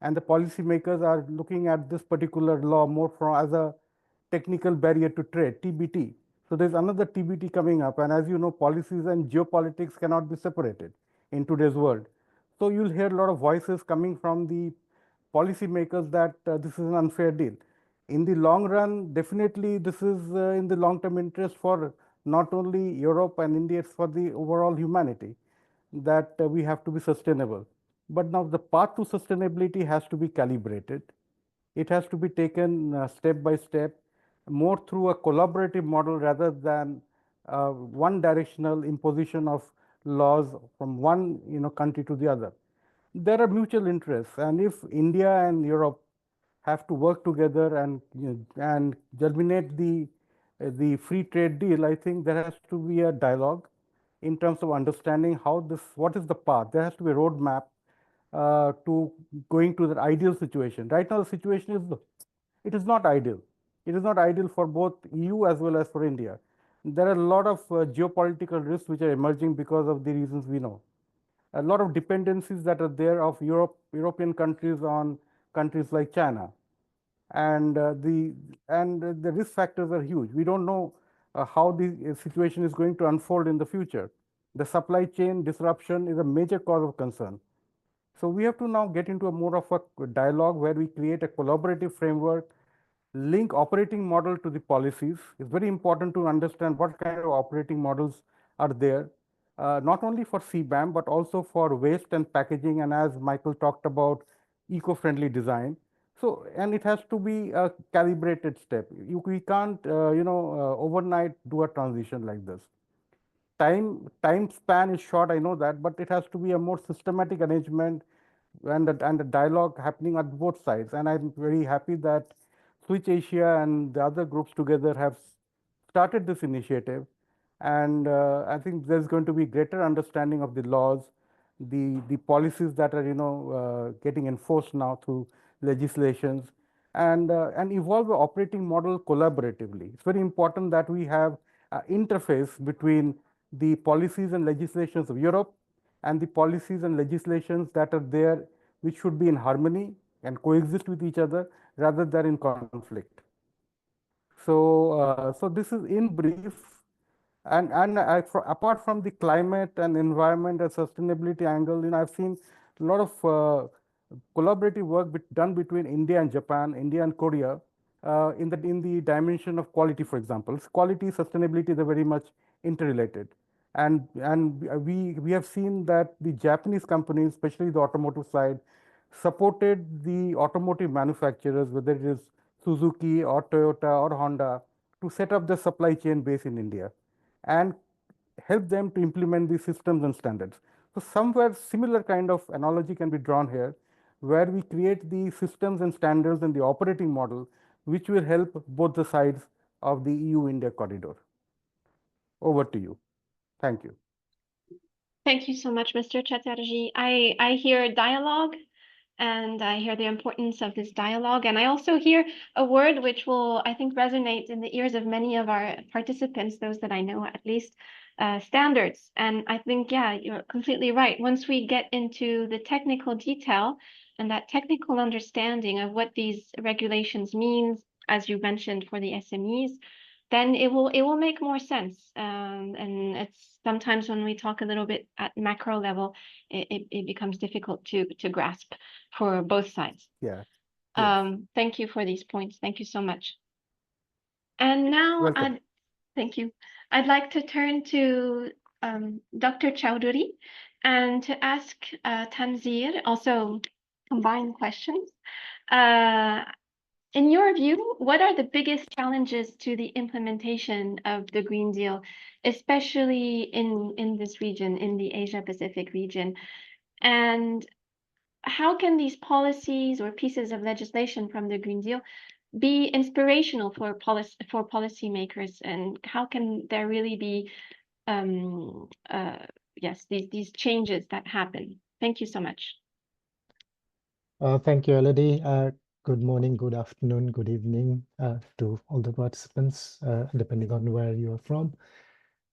and the policymakers are looking at this particular law more from as a technical barrier to trade, TBT. So there's another TBT coming up, and as you know, policies and geopolitics cannot be separated in today's world. So you'll hear a lot of voices coming from the policymakers that this is an unfair deal. In the long run, definitely this is in the long-term interest for not only Europe and India, it's for the overall humanity that we have to be sustainable. But now the path to sustainability has to be calibrated. It has to be taken step by step, more through a collaborative model rather than one directional imposition of laws from one country to the other. There are mutual interests, and if India and Europe have to work together and germinate the free trade deal, I think there has to be a dialogue in terms of understanding what is the path. There has to be a roadmap to going to the ideal situation. Right now, the situation is not ideal. It is not ideal for both EU as well as for India. There are a lot of geopolitical risks which are emerging because of the reasons we know. A lot of dependencies that are there of European countries on countries like China, and the risk factors are huge. We don't know how the situation is going to unfold in the future. The supply chain disruption is a major cause of concern. So we have to now get into a more of a dialogue where we create a collaborative framework, link operating model to the policies. It's very important to understand what kind of operating models are there, not only for CBAM, but also for waste and packaging, and as Michael talked about, eco-friendly design. So, and it has to be a calibrated step. We can't, overnight do a transition like this. Time span is short, I know that, but it has to be a more systematic arrangement and a dialogue happening at both sides. And I'm very happy that Switch Asia and the other groups together have started this initiative. And I think there's going to be greater understanding of the laws, the policies that are getting enforced now through legislations, and evolve the operating model collaboratively. It's very important that we have interface between the policies and legislations of Europe and the policies and legislations that are there, which should be in harmony and coexist with each other rather than in conflict. So this is in brief. And apart from the climate and environment and sustainability angle, I've seen a lot of collaborative work done between India and Japan, India and Korea, in the dimension of quality, for example. Quality, sustainability, they're very much interrelated. And we have seen that the Japanese companies, especially the automotive side, supported the automotive manufacturers, whether it is Suzuki or Toyota or Honda, to set up the supply chain base in India and help them to implement these systems and standards. So somewhere similar kind of analogy can be drawn here, where we create the systems and standards and the operating model, which will help both the sides of the EU-India corridor. Over to you. Thank you. Thank you so much, Mr. Chatterjee. I hear dialogue, and I hear the importance of this dialogue. And I also hear a word which will, I think, resonate in the ears of many of our participants, those that I know at least, standards. And I think, yeah, you're completely right. Once we get into the technical detail and that technical understanding of what these regulations means, as you mentioned, for the SMEs, then it will make more sense. And it's sometimes when we talk a little bit at macro level, it becomes difficult to grasp for both sides. Yeah. Yes. Thank you for these points. Thank you so much. And now, thank you. I'd like to turn to Dr. Chowdhury and to ask Tanzir, also combined questions. In your view, what are the biggest challenges to the implementation of the Green Deal, especially in this region, in the Asia-Pacific region? And how can these policies or pieces of legislation from the Green Deal be inspirational for policymakers, and how can there really be these changes that happen? Thank you so much. Thank you, Elodie. Good morning, good afternoon, good evening to all the participants, depending on where you are from.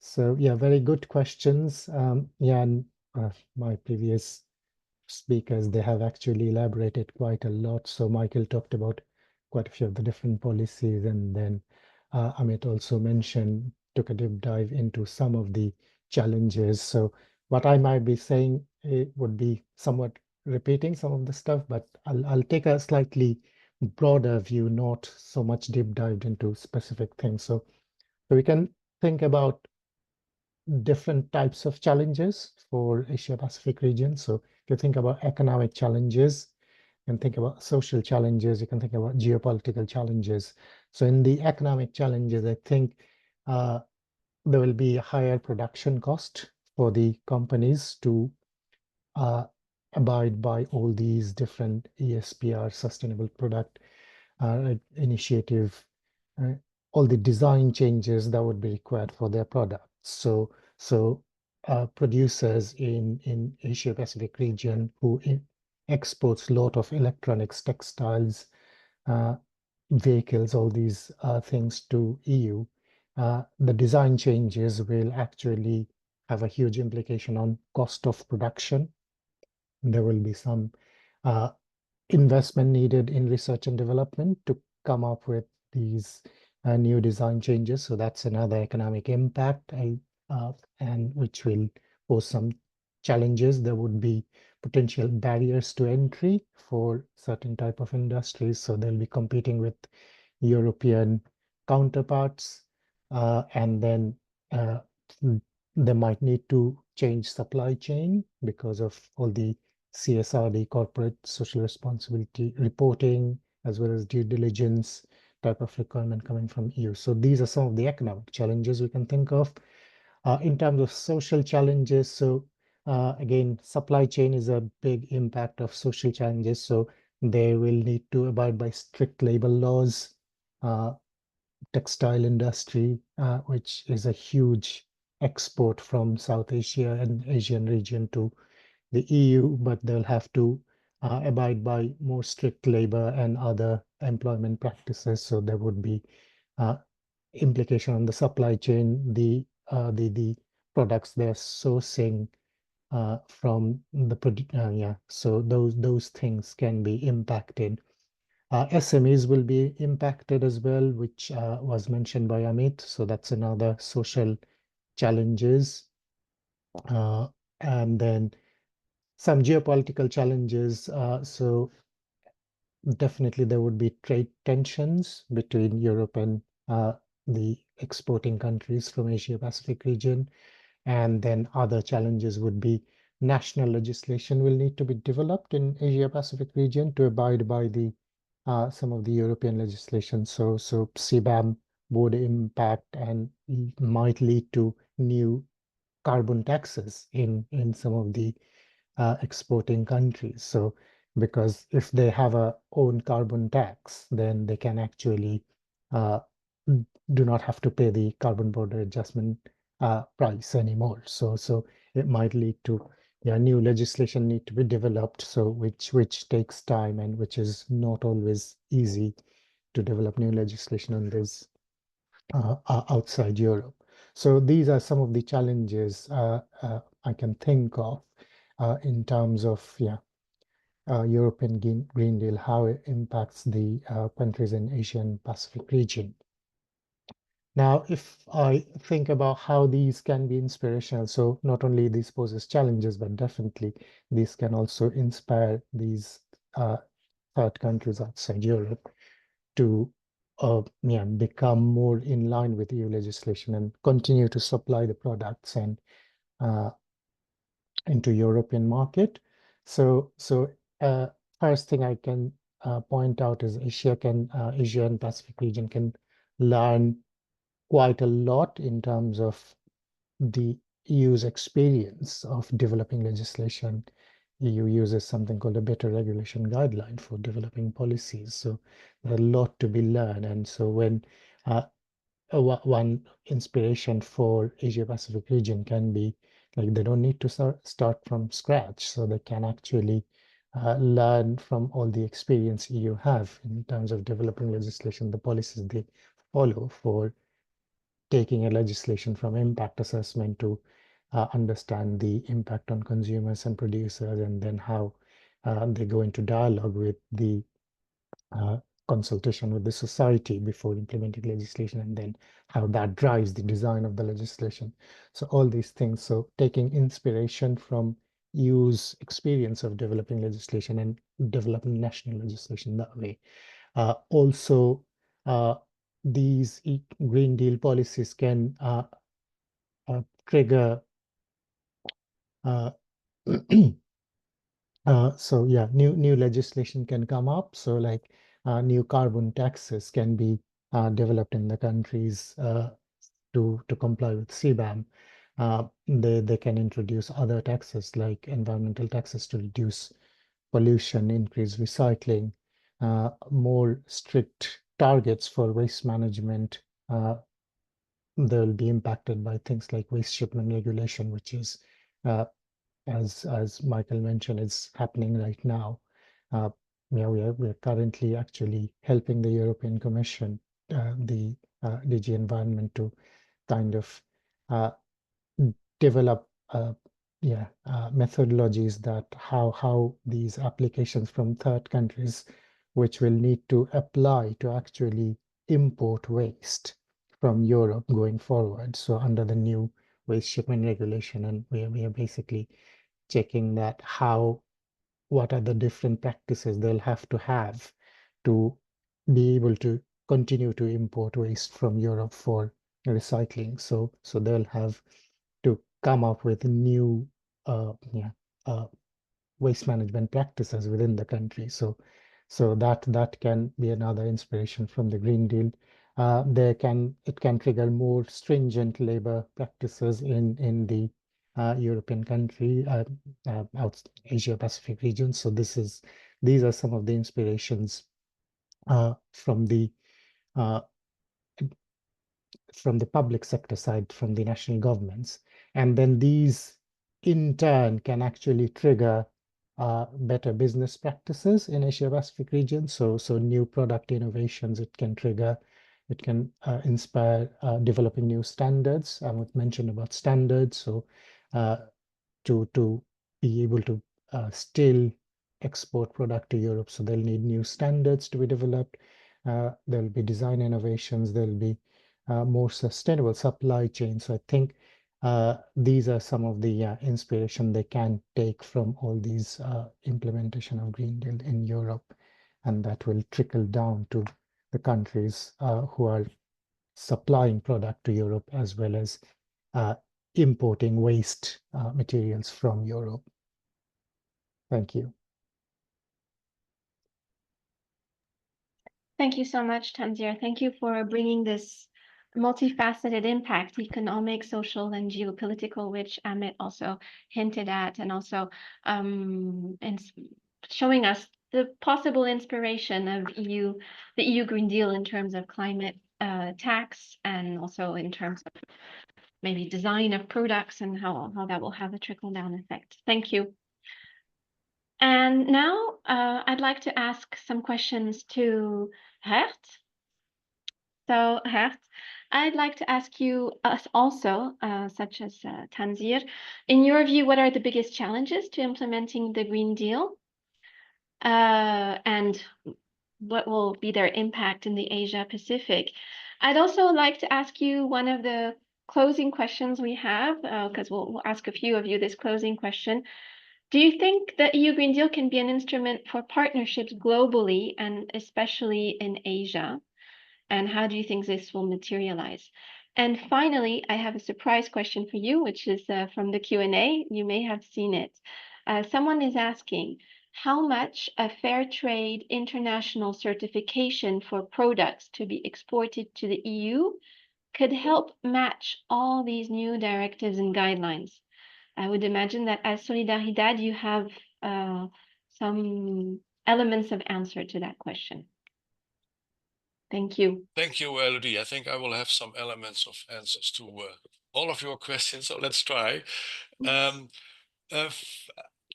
So yeah, very good questions. Yeah, and my previous speakers, they have actually elaborated quite a lot. So Michael talked about quite a few of the different policies, and then Amit also took a deep dive into some of the challenges. So what I might be saying, it would be somewhat repeating some of the stuff, but I'll take a slightly broader view, not so much deep dived into specific things. So we can think about different types of challenges for Asia Pacific region. So if you think about economic challenges, you can think about social challenges, you can think about geopolitical challenges. So in the economic challenges, I think there will be a higher production cost for the companies to abide by all these different ESPR sustainable product initiative, all the design changes that would be required for their products. So producers in Asia Pacific region who exports a lot of electronics, textiles, vehicles, all these things to EU, the design changes will actually have a huge implication on cost of production. There will be some investment needed in research and development to come up with these new design changes. So that's another economic impact, and which will pose some challenges. There would be potential barriers to entry for certain type of industries. So they'll be competing with European counterparts, and then they might need to change supply chain because of all the CSRD, corporate social responsibility reporting, as well as due diligence type of requirement coming from EU. So these are some of the economic challenges we can think of. In terms of social challenges, so again, supply chain is a big impact of social challenges. So they will need to abide by strict labor laws, textile industry, which is a huge export from South Asia and Asian region to the EU, but they'll have to abide by more strict labor and other employment practices. So there would be implication on the supply chain, the products they're sourcing from the so those things can be impacted. SMEs will be impacted as well, which was mentioned by Amit. So that's another social challenges. And then some geopolitical challenges. So definitely there would be trade tensions between Europe and the exporting countries from Asia Pacific region. And then other challenges would be national legislation will need to be developed in Asia Pacific region to abide by the some of the European legislation. So CBAM would impact and might lead to new carbon taxes in some of the exporting countries. So because if they have a own carbon tax, then they can actually do not have to pay the carbon border adjustment price anymore. So it might lead to new legislation need to be developed. So which takes time and which is not always easy to develop new legislation on this outside Europe. So these are some of the challenges I can think of in terms of European Green Deal, how it impacts the countries in Asian Pacific region. Now, if I think about how these can be inspirational, so not only these poses challenges, but definitely these can also inspire these third countries outside Europe to become more in line with EU legislation and continue to supply the products and into European market. So first thing I can point out is Asia and Pacific region can learn quite a lot in terms of the EU's experience of developing legislation. EU uses something called a better regulation guideline for developing policies. So there's a lot to be learned. And so when one inspiration for Asia Pacific region can be like they don't need to start from scratch, so they can actually learn from all the experience EU have in terms of developing legislation, the policies they follow for taking a legislation from impact assessment to understand the impact on consumers and producers, and then how they go into dialogue with the consultation with the society before implementing legislation, and then how that drives the design of the legislation. So all these things, so taking inspiration from EU's experience of developing legislation and developing national legislation that way. Also, these Green Deal policies can trigger so yeah, new legislation can come up. So like new carbon taxes can be developed in the countries to comply with CBAM. They can introduce other taxes like environmental taxes to reduce pollution, increase recycling, more strict targets for waste management. They'll be impacted by things like waste shipment regulation, which is as Michael mentioned, is happening right now. Yeah, we are currently actually helping the European Commission, the DG Environment, to kind of develop methodologies that how these applications from third countries, which will need to apply to actually import waste from Europe going forward. So under the new waste shipment regulation, and we are basically checking that what are the different practices they'll have to be able to continue to import waste from Europe for recycling. So they'll have to come up with new waste management practices within the country. So that can be another inspiration from the Green Deal. It can trigger more stringent labor practices in the European country, out Asia Pacific region. So these are some of the inspirations from the public sector side, from the national governments. And then these in turn can actually trigger better business practices in Asia Pacific region. So new product innovations, it can trigger, it can inspire developing new standards. I would mention about standards. So to be able to still export product to Europe, so they'll need new standards to be developed. There'll be design innovations. There'll be more sustainable supply chains. So I think these are some of the inspiration they can take from all these implementation of Green Deal in Europe, and that will trickle down to the countries who are supplying product to Europe, as well as importing waste materials from Europe. Thank you. Thank you so much, Tanzir. Thank you for bringing this multifaceted impact, economic, social, and geopolitical, which Amit also hinted at, and also and showing us the possible inspiration of the EU Green Deal in terms of climate tax, and also in terms of maybe design of products and how that will have a trickle-down effect. Thank you. And now I'd like to ask some questions to Gert. So Gert, I'd like to ask you also, such as Tanzir, in your view, what are the biggest challenges to implementing the Green Deal? And what will be their impact in the Asia Pacific? I'd also like to ask you one of the closing questions we have, because we'll ask a few of you this closing question. Do you think the EU Green Deal can be an instrument for partnerships globally, and especially in Asia? And how do you think this will materialize? And finally, I have a surprise question for you, which is from the Q&A. You may have seen it. Someone is asking, how much a fair trade international certification for products to be exported to the EU could help match all these new directives and guidelines. I would imagine that as Solidaridad, you have some elements of answer to that question. Thank you. Thank you, Elodie. I think I will have some elements of answers to all of your questions, so let's try.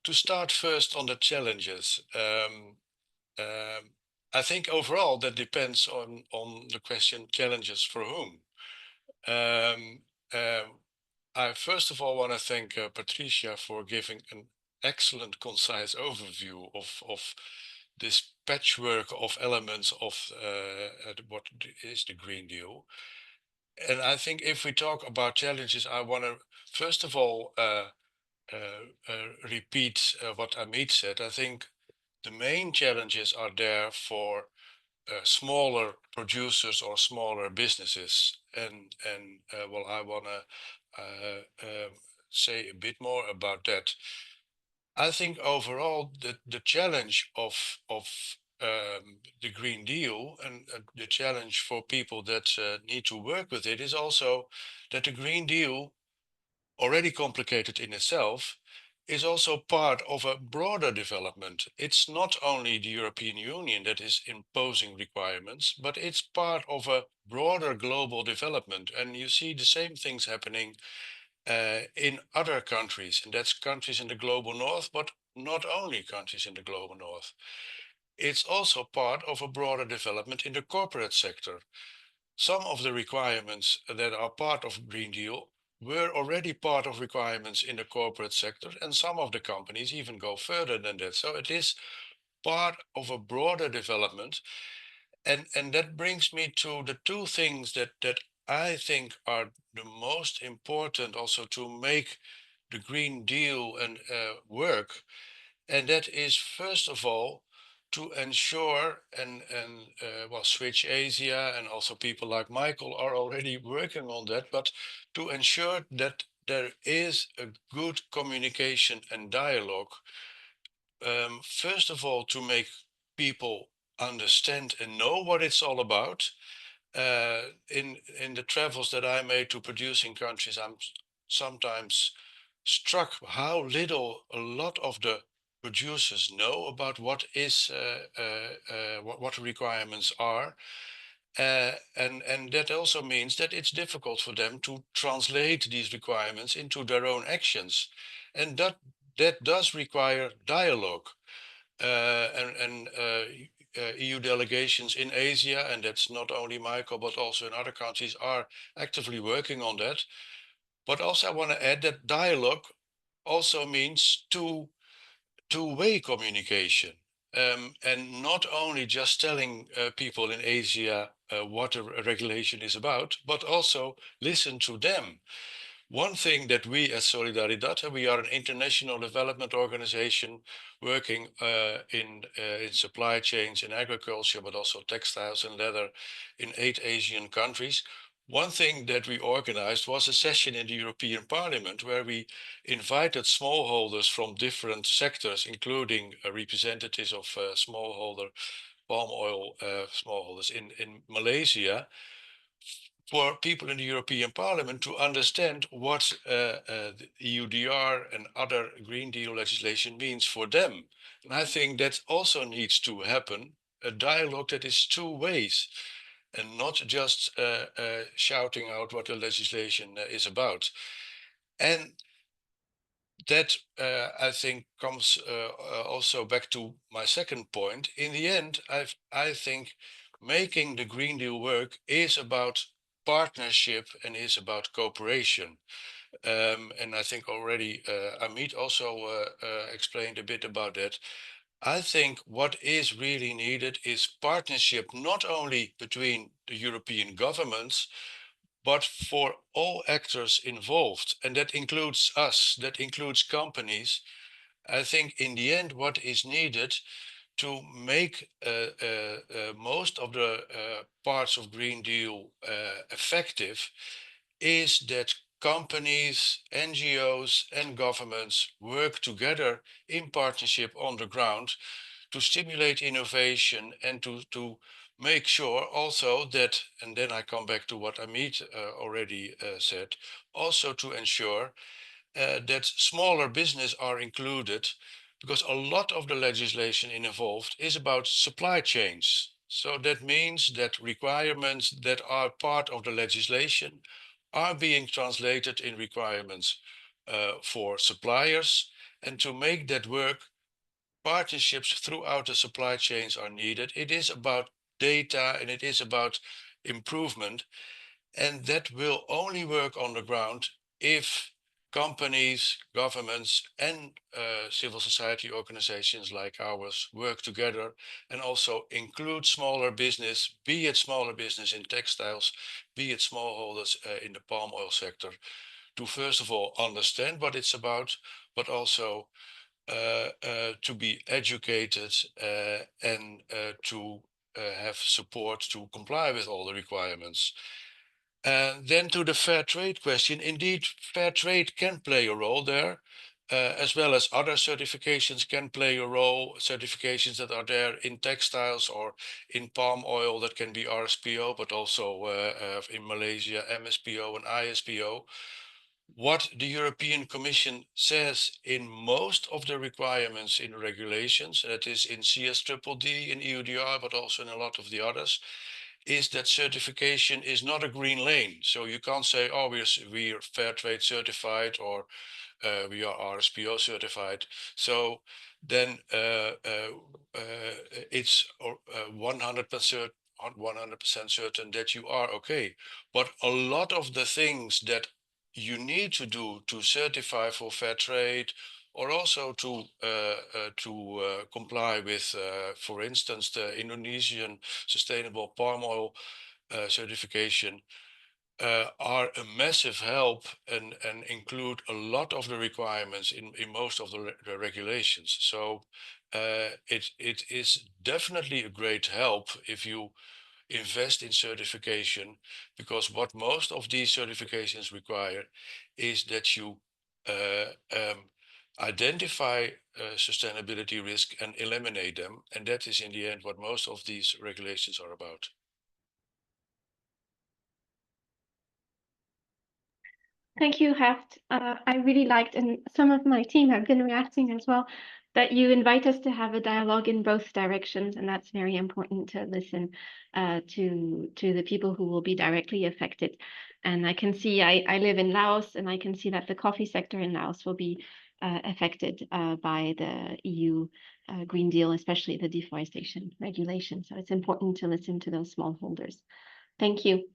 To start first on the challenges, I think overall that depends on the question challenges for whom. I first of all want to thank Patricia for giving an excellent, concise overview of this patchwork of elements of what is the Green Deal. And I think if we talk about challenges, I want to first of all repeat what Amit said. I think the main challenges are there for smaller producers or smaller businesses, and well, I want to say a bit more about that. I think overall the challenge of the Green Deal and the challenge for people that need to work with it is also that the Green Deal, already complicated in itself, is also part of a broader development. It's not only the European Union that is imposing requirements, but it's part of a broader global development. And you see the same things happening in other countries, and that's countries in the global north, but not only countries in the global north. It's also part of a broader development in the corporate sector. Some of the requirements that are part of Green Deal were already part of requirements in the corporate sector, and some of the companies even go further than that. So it is part of a broader development. And that brings me to the two things that I think are the most important also to make the Green Deal and work. And that is, first of all, to ensure, and well, Switch Asia and also people like Michael are already working on that, but to ensure that there is a good communication and dialogue. First of all, to make people understand and know what it's all about. In the travels that I made to producing countries, I'm sometimes struck how little a lot of the producers know about what is what requirements are, and that also means that it's difficult for them to translate these requirements into their own actions, and that does require dialogue. EU delegations in Asia, and that's not only Michael, but also in other countries, are actively working on that. But also I want to add that dialogue also means two-way communication. And not only just telling people in Asia what a regulation is about, but also listen to them. One thing that we as Solidaridad, we are an international development organization working in supply chains in agriculture, but also textiles and leather in 8 Asian countries. One thing that we organized was a session in the European Parliament where we invited smallholders from different sectors, including representatives of smallholder palm oil smallholders in Malaysia, for people in the European Parliament to understand what the EUDR and other Green Deal legislation means for them. And I think that also needs to happen, a dialogue that is two ways, and not just shouting out what the legislation is about. And that, I think, comes also back to my second point. In the end, I think making the Green Deal work is about partnership and is about cooperation. And I think already Amit also explained a bit about that. I think what is really needed is partnership, not only between the European governments, but for all actors involved. And that includes us, that includes companies. I think in the end, what is needed to make most of the parts of Green Deal effective is that companies, NGOs, and governments work together in partnership on the ground to stimulate innovation and to make sure also that, and then I come back to what Amit already said, also to ensure that smaller business are included, because a lot of the legislation involved is about supply chains. So that means that requirements that are part of the legislation are being translated in requirements for suppliers. And to make that work, partnerships throughout the supply chains are needed. It is about data and it is about improvement. And that will only work on the ground if companies, governments, and civil society organizations like ours work together and also include smaller business, be it smaller business in textiles, be it smallholders in the palm oil sector, to first of all understand what it's about, but also to be educated and to have support to comply with all the requirements. Then to the fair trade question, indeed, fair trade can play a role there, as well as other certifications can play a role, certifications that are there in textiles or in palm oil that can be RSPO, but also in Malaysia, MSPO and ISPO. What the European Commission says in most of the requirements in regulations, that is in CSDDD, in EUDR, but also in a lot of the others, is that certification is not a green lane. So you can't say, oh, we're fair trade certified or we are RSPO certified. So then it's 100% certain that you are okay. But a lot of the things that you need to do to certify for fair trade, or also to comply with, for instance, the Indonesian sustainable palm oil certification, are a massive help and include a lot of the requirements in most of the regulations. So it is definitely a great help if you invest in certification, because what most of these certifications require is that you identify sustainability risk and eliminate them. And that is in the end what most of these regulations are about. Thank you, Heft. I really liked, and some of my team have been reacting as well, that you invite us to have a dialogue in both directions, and that's very important to listen to the people who will be directly affected. And I can see, I live in Laos, and I can see that the coffee sector in Laos will be affected by the EU Green Deal, especially the deforestation regulation. So it's important to listen to those smallholders. Thank you.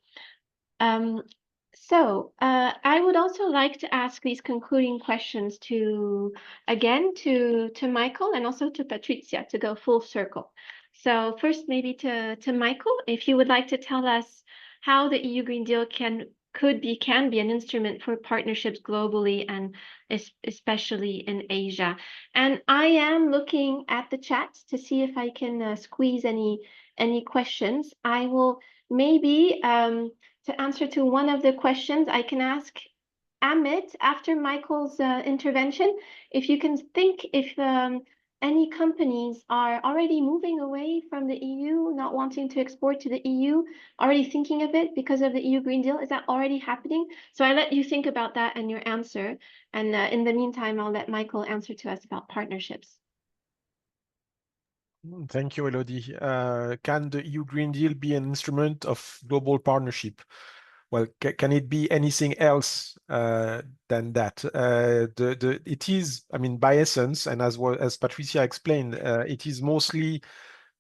So I would also like to ask these concluding questions to Michael and also to Patricia to go full circle. So first, maybe to Michael, if you would like to tell us how the EU Green Deal can be an instrument for partnerships globally and especially in Asia. And I am looking at the chat to see if I can squeeze any questions. I will maybe to answer to one of the questions, I can ask Amit after Michael's intervention, if you can think if any companies are already moving away from the EU, not wanting to export to the EU, already thinking of it because of the EU Green Deal. Is that already happening? So I let you think about that and your answer. And in the meantime, I'll let Michael answer to us about partnerships. Thank you, Elodie. Can the EU Green Deal be an instrument of global partnership? Well, can it be anything else than that? It is, I mean, by essence, and as well as Patricia explained, it is mostly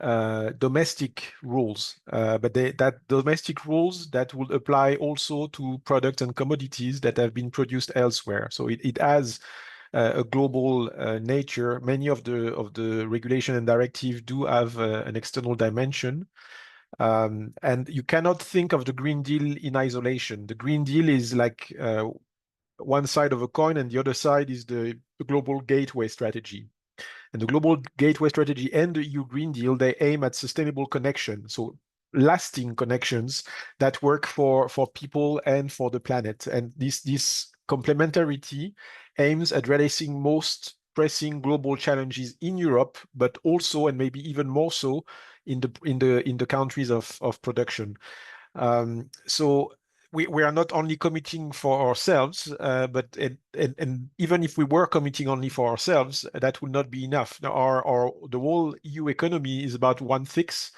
domestic rules, but that domestic rules that will apply also to products and commodities that have been produced elsewhere. So it has a global nature. Many of the regulation and directive do have an external dimension. And you cannot think of the Green Deal in isolation. The Green Deal is like one side of a coin, and the other side is the global gateway strategy. And the global gateway strategy and the EU Green Deal, they aim at sustainable connection. So lasting connections that work for people and for the planet. And this complementarity aims at addressing most pressing global challenges in Europe, but also, and maybe even more so, in the countries of production. So we are not only committing for ourselves, but and even if we were committing only for ourselves, that would not be enough. Now, the whole EU economy is about 1/6.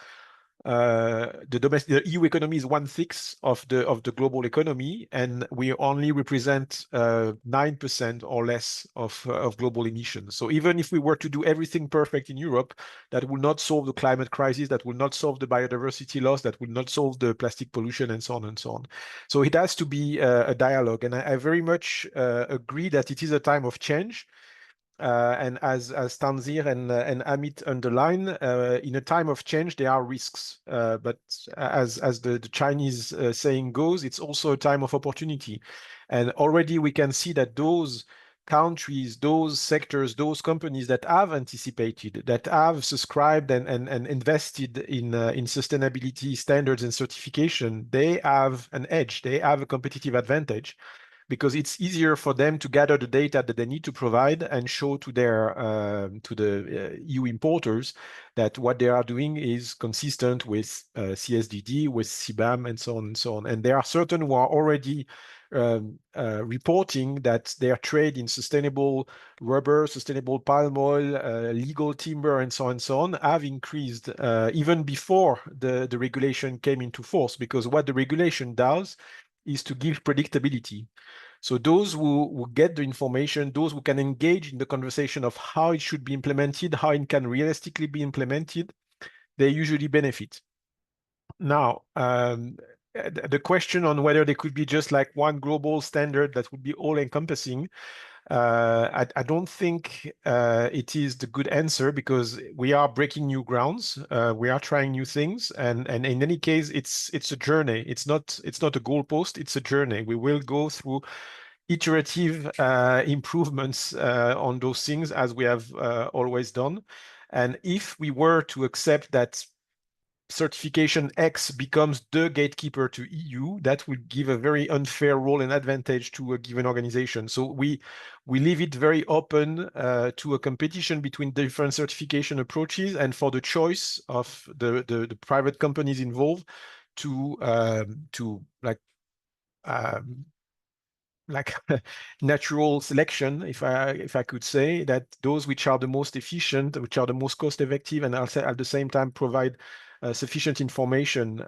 The EU economy is 1/6 of the global economy, and we only represent 9% or less of global emissions. So even if we were to do everything perfect in Europe, that will not solve the climate crisis, that will not solve the biodiversity loss, that will not solve the plastic pollution, and so on and so on. So it has to be a dialogue, and I very much agree that it is a time of change. And as Tanzir and Amit underline, in a time of change, there are risks. But as the Chinese saying goes, it's also a time of opportunity. And already we can see that those countries, those sectors, those companies that have anticipated, that have subscribed and invested in sustainability standards and certification, they have an edge, they have a competitive advantage, because it's easier for them to gather the data that they need to provide and show to their to the EU importers that what they are doing is consistent with CSDD, with CBAM, and so on and so on. And there are certain who are already reporting that their trade in sustainable rubber, sustainable palm oil, legal timber, and so on have increased even before the regulation came into force, because what the regulation does is to give predictability. So those who get the information, those who can engage in the conversation of how it should be implemented, how it can realistically be implemented, they usually benefit. Now, the question on whether there could be just like one global standard that would be all-encompassing, I don't think it is the good answer, because we are breaking new grounds. We are trying new things, and in any case, it's a journey. It's not a goalpost. It's a journey. We will go through iterative improvements on those things, as we have always done. And if we were to accept that certification X becomes the gatekeeper to EU, that would give a very unfair role and advantage to a given organization. So we leave it very open to a competition between different certification approaches, and for the choice of the private companies involved to like natural selection, if I could say, that those which are the most efficient, which are the most cost effective, and also at the same time provide sufficient information,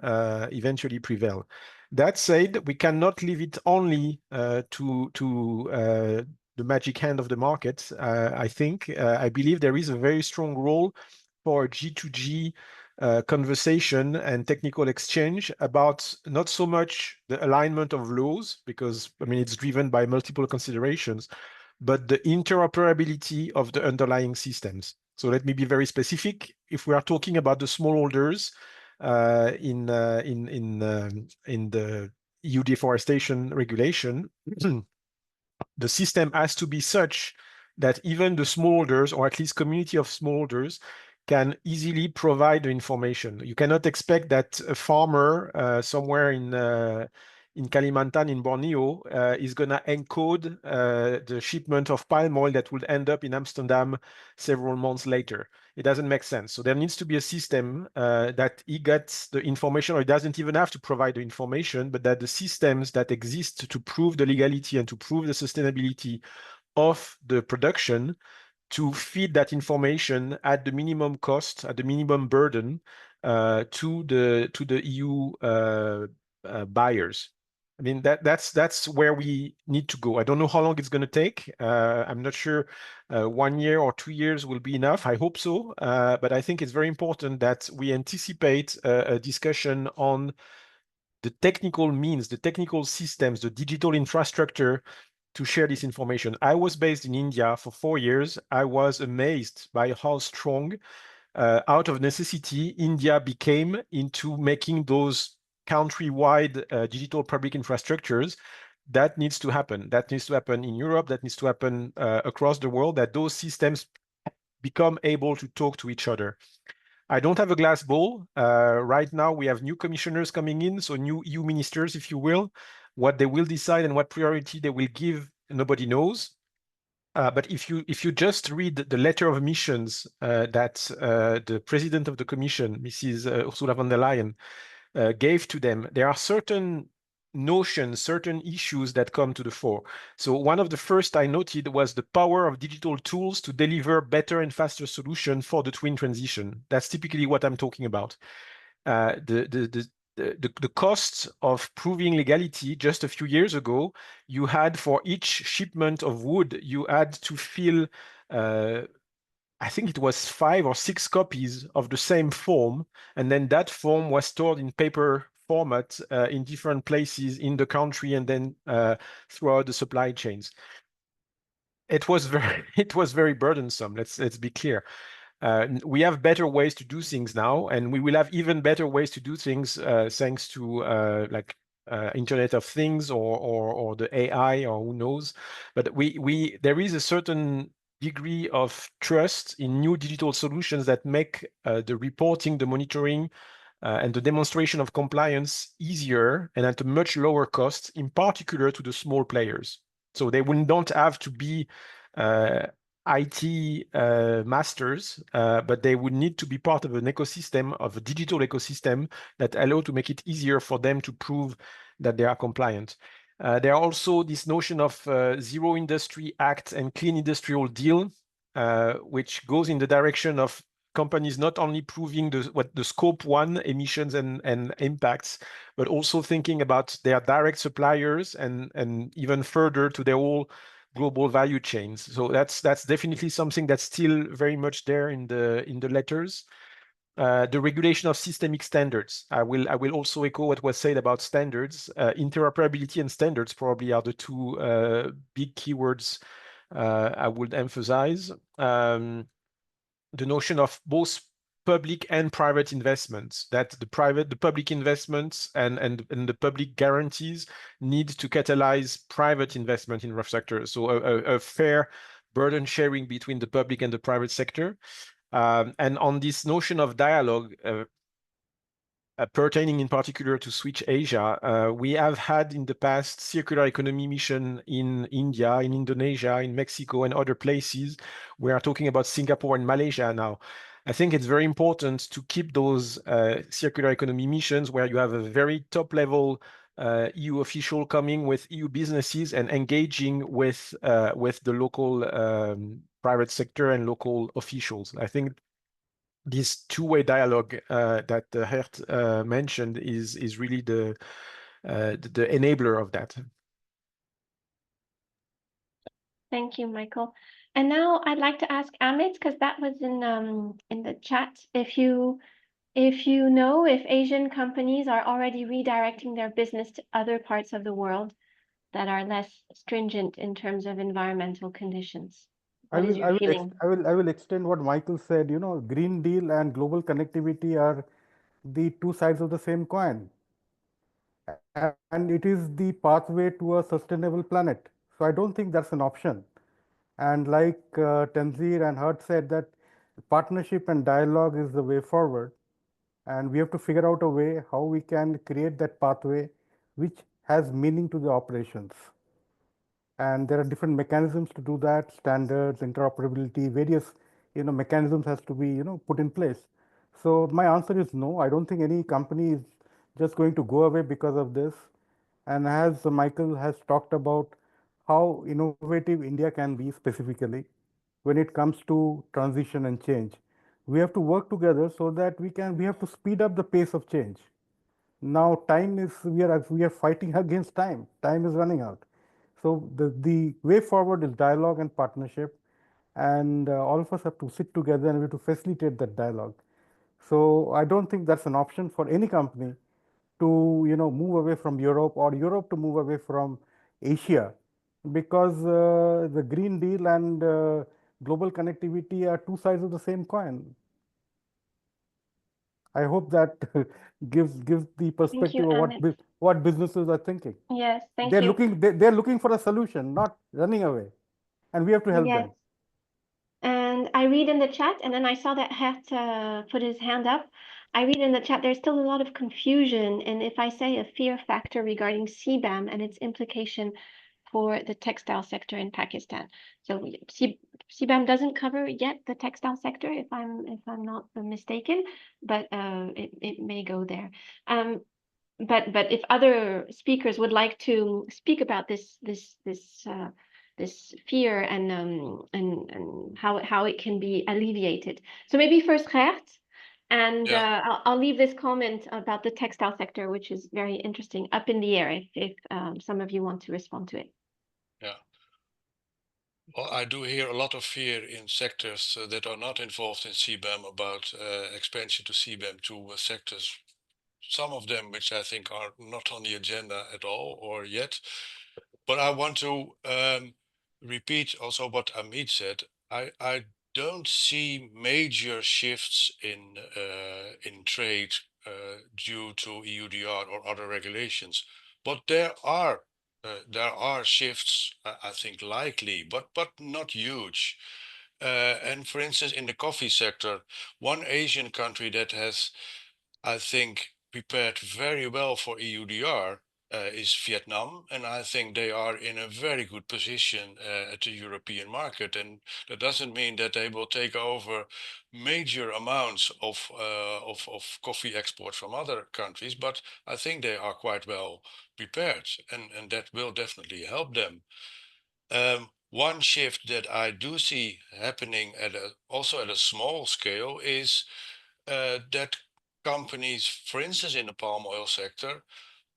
eventually prevail. That said, we cannot leave it only to the magic hand of the market. I believe there is a very strong role for G2G conversation and technical exchange about not so much the alignment of laws, because I mean it's driven by multiple considerations, but the interoperability of the underlying systems. So let me be very specific. If we are talking about the smallholders in the EU deforestation regulation, the system has to be such that even the smallholders, or at least community of smallholders, can easily provide the information. You cannot expect that a farmer somewhere in Kalimantan, in Borneo, is going to encode the shipment of palm oil that would end up in Amsterdam several months later. It doesn't make sense. So there needs to be a system that he gets the information, or he doesn't even have to provide the information, but that the systems that exist to prove the legality and to prove the sustainability of the production, to feed that information at the minimum cost, at the minimum burden to the EU buyers. I mean, that's where we need to go. I don't know how long it's going to take. I'm not sure 1 year or 2 years will be enough. I hope so. But I think it's very important that we anticipate a discussion on the technical means, the technical systems, the digital infrastructure to share this information. I was based in India for 4 years. I was amazed by how strong, out of necessity, India became into making those country-wide digital public infrastructures. That needs to happen. That needs to happen in Europe. That needs to happen across the world, that those systems become able to talk to each other. I don't have a glass ball. Right now, we have new commissioners coming in, so new EU ministers, if you will. What they will decide and what priority they will give, nobody knows. But if you just read the letter of missions that the president of the Commission, Mrs. Ursula von der Leyen, gave to them, there are certain notions, certain issues that come to the fore. So one of the first I noted was the power of digital tools to deliver better and faster solutions for the twin transition. That's typically what I'm talking about. The costs of proving legality just a few years ago, you had for each shipment of wood, you had to fill, I think it was 5 or 6 copies of the same form, and then that form was stored in paper format in different places in the country and then throughout the supply chains. It was very burdensome. Let's be clear. We have better ways to do things now, and we will have even better ways to do things thanks to like Internet of Things or the AI or who knows. But there is a certain degree of trust in new digital solutions that make the reporting, the monitoring, and the demonstration of compliance easier and at a much lower cost, in particular to the small players. So they don't have to be IT masters, but they would need to be part of an ecosystem, of a digital ecosystem that allow to make it easier for them to prove that they are compliant. There are also this notion of Zero Industry Act and Clean Industrial Deal, which goes in the direction of companies not only proving the scope 1 emissions and impacts, but also thinking about their direct suppliers and even further to their whole global value chains. So that's definitely something that's still very much there in the letters. The regulation of systemic standards. I will also echo what was said about standards. Interoperability and standards probably are the two big keywords I would emphasize. The notion of both public and private investments, that the public investments and the public guarantees need to catalyze private investment in infrastructure. So a fair burden sharing between the public and the private sector. And on this notion of dialogue, pertaining in particular to Switch Asia, we have had in the past circular economy mission in India, in Indonesia, in Mexico, and other places. We are talking about Singapore and Malaysia now. I think it's very important to keep those circular economy missions where you have a very top level EU official coming with EU businesses and engaging with the local private sector and local officials. I think this two-way dialogue that Gert mentioned is really the enabler of that. Thank you, Michael. And now I'd like to ask Amit, because that was in the chat, if you know if Asian companies are already redirecting their business to other parts of the world that are less stringent in terms of environmental conditions. What is your feeling? I will extend what Michael said. You know, Green Deal and global connectivity are the two sides of the same coin, and it is the pathway to a sustainable planet. So I don't think that's an option. And like Tanzir and Hart said, that partnership and dialogue is the way forward. And we have to figure out a way how we can create that pathway which has meaning to the operations. And there are different mechanisms to do that, standards, interoperability, various mechanisms has to be put in place. So my answer is no. I don't think any company is just going to go away because of this. And as Michael has talked about how innovative India can be specifically when it comes to transition and change, we have to work together so that we have to speed up the pace of change. Now time is, we are fighting against time. Time is running out. So the way forward is dialogue and partnership, and all of us have to sit together and we have to facilitate that dialogue. So I don't think that's an option for any company to move away from Europe or Europe to move away from Asia, because the Green Deal and global connectivity are two sides of the same coin. I hope that gives the perspective of what businesses are thinking. Yes, thank you. They're looking for a solution, not running away, and we have to help them. And And I read in the chat, and then I saw that Gert put his hand up. I read in the chat, there's still a lot of confusion. And if I say a fear factor regarding CBAM and its implication for the textile sector in Pakistan. So CBAM doesn't cover yet the textile sector, if I'm not mistaken, but it may go there. But if other speakers would like to speak about this fear and how it can be alleviated. So maybe first Gert, and I'll leave this comment about the textile sector, which is very interesting, up in the air if some of you want to respond to it. Yeah. Well, I do hear a lot of fear in sectors that are not involved in CBAM about expansion to CBAM to sectors, some of them which I think are not on the agenda at all or yet. But I want to repeat also what Amit said. I don't see major shifts in trade due to EUDR or other regulations, but there are shifts, I think, likely, but not huge. And for instance, in the coffee sector, one Asian country that has, I think, prepared very well for EUDR is Vietnam, and I think they are in a very good position at the European market. And that doesn't mean that they will take over major amounts of coffee exports from other countries, but I think they are quite well prepared, and that will definitely help them. One shift that I do see happening also at a small scale is that companies, for instance, in the palm oil sector,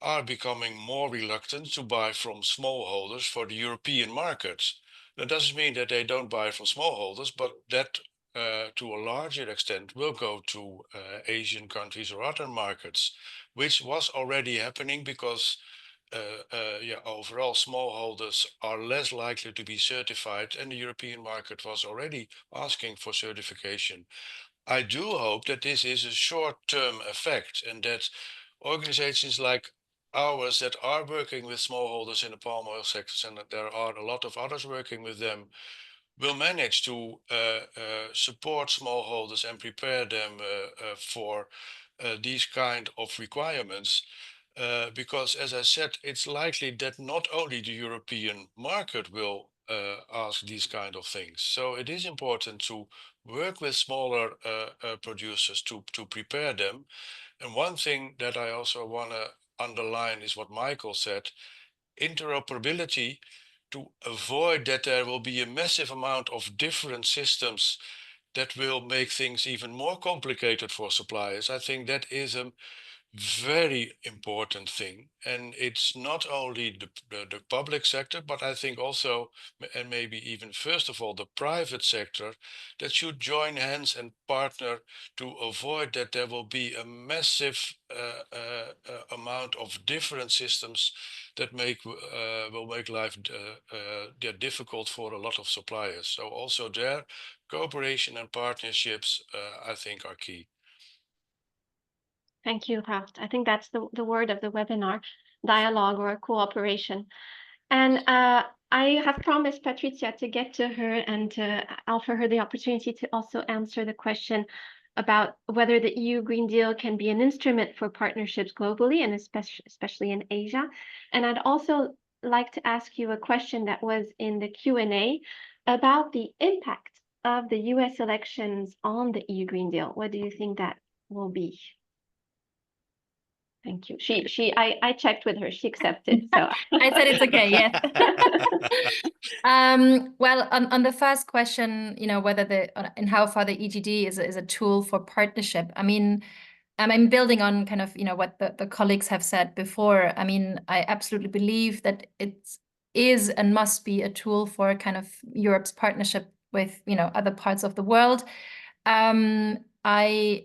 are becoming more reluctant to buy from smallholders for the European markets. That doesn't mean that they don't buy from smallholders, but that to a larger extent will go to Asian countries or other markets, which was already happening because overall smallholders are less likely to be certified, and the European market was already asking for certification. I do hope that this is a short-term effect and that organizations like ours that are working with smallholders in the palm oil sector, and that there are a lot of others working with them, will manage to support smallholders and prepare them for these kind of requirements. Because, as I said, it's likely that not only the European market will ask these kind of things. So it is important to work with smaller producers to prepare them. And one thing that I also want to underline is what Michael said, interoperability, to avoid that there will be a massive amount of different systems that will make things even more complicated for suppliers. I think that is a very important thing, and it's not only the public sector, but I think also, and maybe even first of all, the private sector that should join hands and partner to avoid that there will be a massive amount of different systems that will make life difficult for a lot of suppliers. So also there, cooperation and partnerships, I think, are key. Thank you, Gert. I think that's the word of the webinar, dialogue or cooperation. And I have promised Patricia to get to her and to offer her the opportunity to also answer the question about whether the EU Green Deal can be an instrument for partnerships globally and especially in Asia. And I'd also like to ask you a question that was in the Q&A about the impact of the US elections on the EU Green Deal. What do you think that will be? Thank you. I checked with her. She accepted. So I said it's okay. Yes. Well, on the first question, whether and how far the EGD is a tool for partnership. I mean, I'm building on kind of what the colleagues have said before. I mean, I absolutely believe that it is and must be a tool for kind of Europe's partnership with other parts of the world. I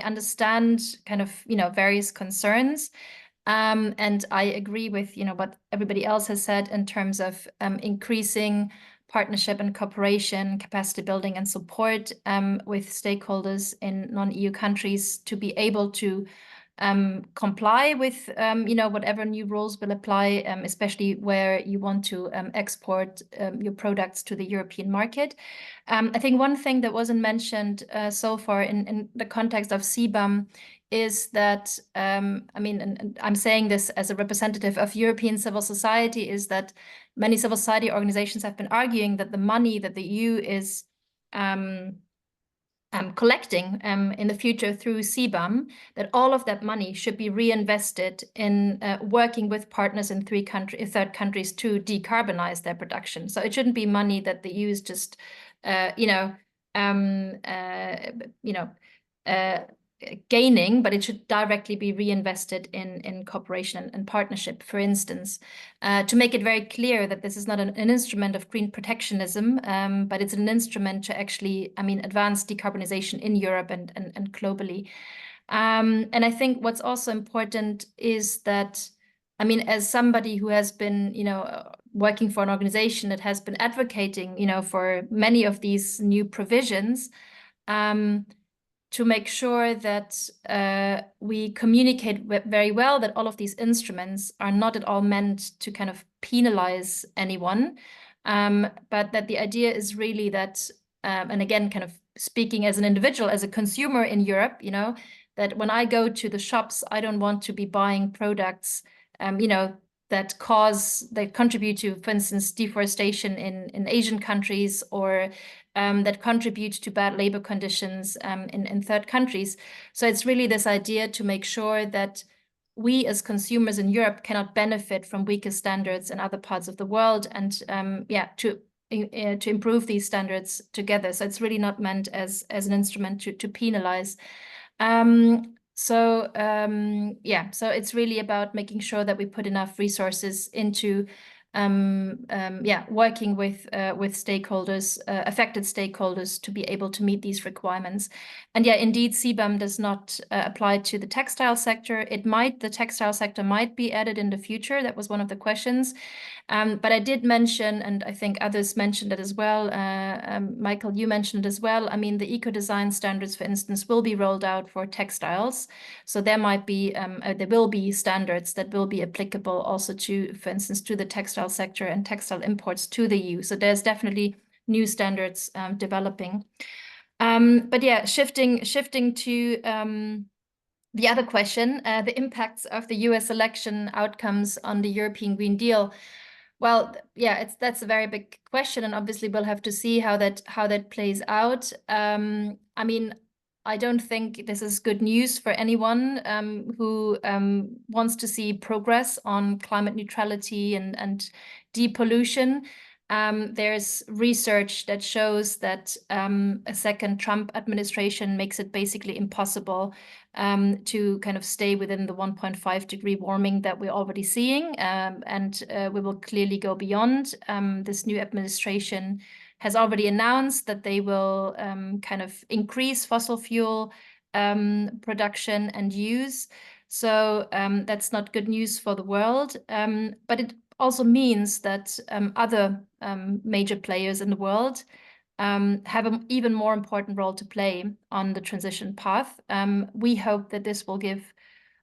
understand kind of various concerns, and I agree with what everybody else has said in terms of increasing partnership and cooperation, capacity building and support with stakeholders in non-EU countries to be able to comply with whatever new rules will apply, especially where you want to export your products to the European market. I think one thing that wasn't mentioned so far in the context of CBAM is that, and I'm saying this as a representative of European civil society, is that many civil society organizations have been arguing that the money that the EU is collecting in the future through CBAM, that all of that money should be reinvested in working with partners in third countries to decarbonize their production. So it shouldn't be money that the EU is just, gaining, but it should directly be reinvested in cooperation and partnership, for instance, to make it very clear that this is not an instrument of green protectionism, but it's an instrument to actually, advance decarbonization in Europe and globally. And I think what's also important is that, as somebody who has been, working for an organization that has been advocating, for many of these new provisions, to make sure that we communicate very well that all of these instruments are not at all meant to kind of penalize anyone, but that the idea is really that, and again, kind of speaking as an individual, as a consumer in Europe, that when I go to the shops, I don't want to be buying products, that contribute to, for instance, deforestation in Asian countries, or that contribute to bad labor conditions in third countries. So it's really this idea to make sure that we as consumers in Europe cannot benefit from weaker standards in other parts of the world, and to improve these standards together. So it's really not meant as an instrument to penalize. So it's really about making sure that we put enough resources into working with stakeholders, affected stakeholders, to be able to meet these requirements. And indeed, CBAM does not apply to the textile sector. The textile sector might be added in the future. That was one of the questions. But I did mention, and I think others mentioned it as well, Michael, you mentioned it as well, the eco-design standards, for instance, will be rolled out for textiles. So there will be standards that will be applicable also to, for instance, to the textile sector and textile imports to the EU. So there's definitely new standards developing. But shifting to the other question, the impacts of the US election outcomes on the European Green Deal. Well, that's a very big question, and obviously we'll have to see how that plays out. I don't think this is good news for anyone who wants to see progress on climate neutrality and depollution. There's research that shows that a second Trump administration makes it basically impossible to kind of stay within the 1.5 degree warming that we're already seeing, and we will clearly go beyond. This new administration has already announced that they will kind of increase fossil fuel production and use. So that's not good news for the world, but it also means that other major players in the world have an even more important role to play on the transition path. We hope that this will give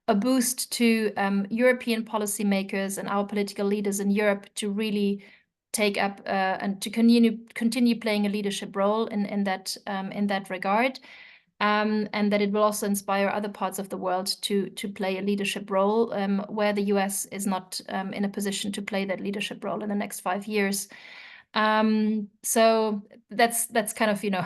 a boost to European policymakers and our political leaders in Europe to really take up and to continue playing a leadership role in that regard. And that it will also inspire other parts of the world to play a leadership role where the US is not in a position to play that leadership role in the next 5 years. So that's kind of the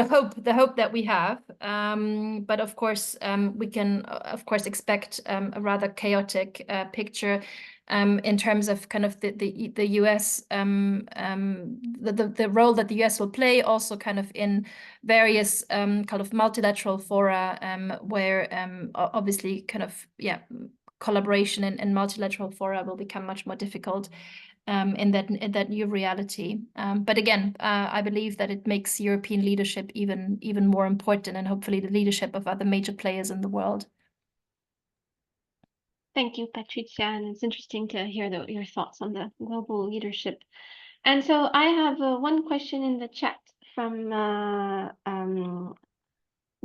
hope that we have. But of course, we can of course expect a rather chaotic picture in terms of kind of the US, the role that the US will play, also kind of in various kind of multilateral fora, where obviously kind of collaboration in multilateral fora will become much more difficult in that new reality. But again, I believe that it makes European leadership even more important, and hopefully the leadership of other major players in the world. Thank you, Patricia, and it's interesting to hear your thoughts on the global leadership. And so I have one question in the chat from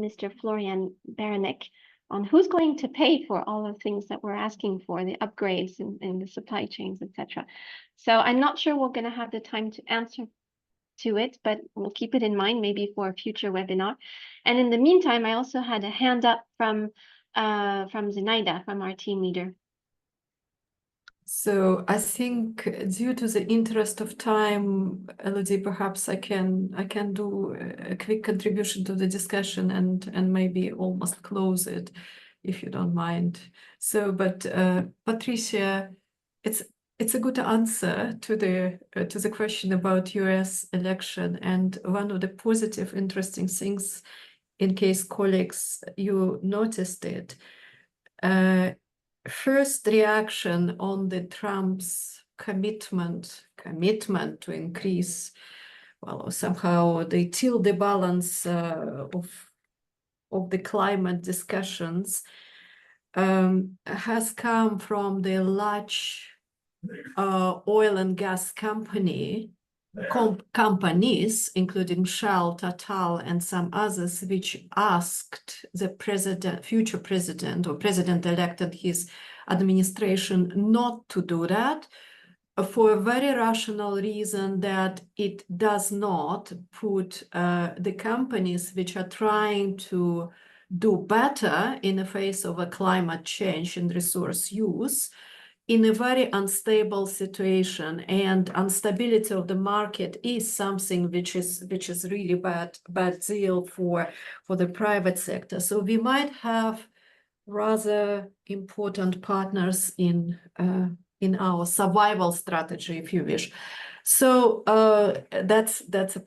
Mr. Florian Baranek. on who's going to pay for all of the things that we're asking for, the upgrades in the supply chains, etc. So I'm not sure we're going to have the time to answer to it, but we'll keep it in mind maybe for a future webinar. And in the meantime, I also had a hand up from Zinaida, from our team leader. So I think due to the interest of time, Elodie, perhaps I can do a quick contribution to the discussion and maybe almost close it, if you don't mind. So, but Patricia, it's a good answer to the question about US election, and one of the positive, interesting things, in case colleagues you noticed it. First reaction on the Trump's commitment to increase, well, somehow they tilt the balance of the climate discussions has come from the large oil and gas companies, including Shell, Total, and some others, which asked the future president or president-elect and his administration not to do that, for a very rational reason that it does not put the companies which are trying to do better in the face of a climate change and resource use in a very unstable situation, and instability of the market is something which is really bad deal for the private sector. So we might have rather important partners in our survival strategy, if you wish. So that's a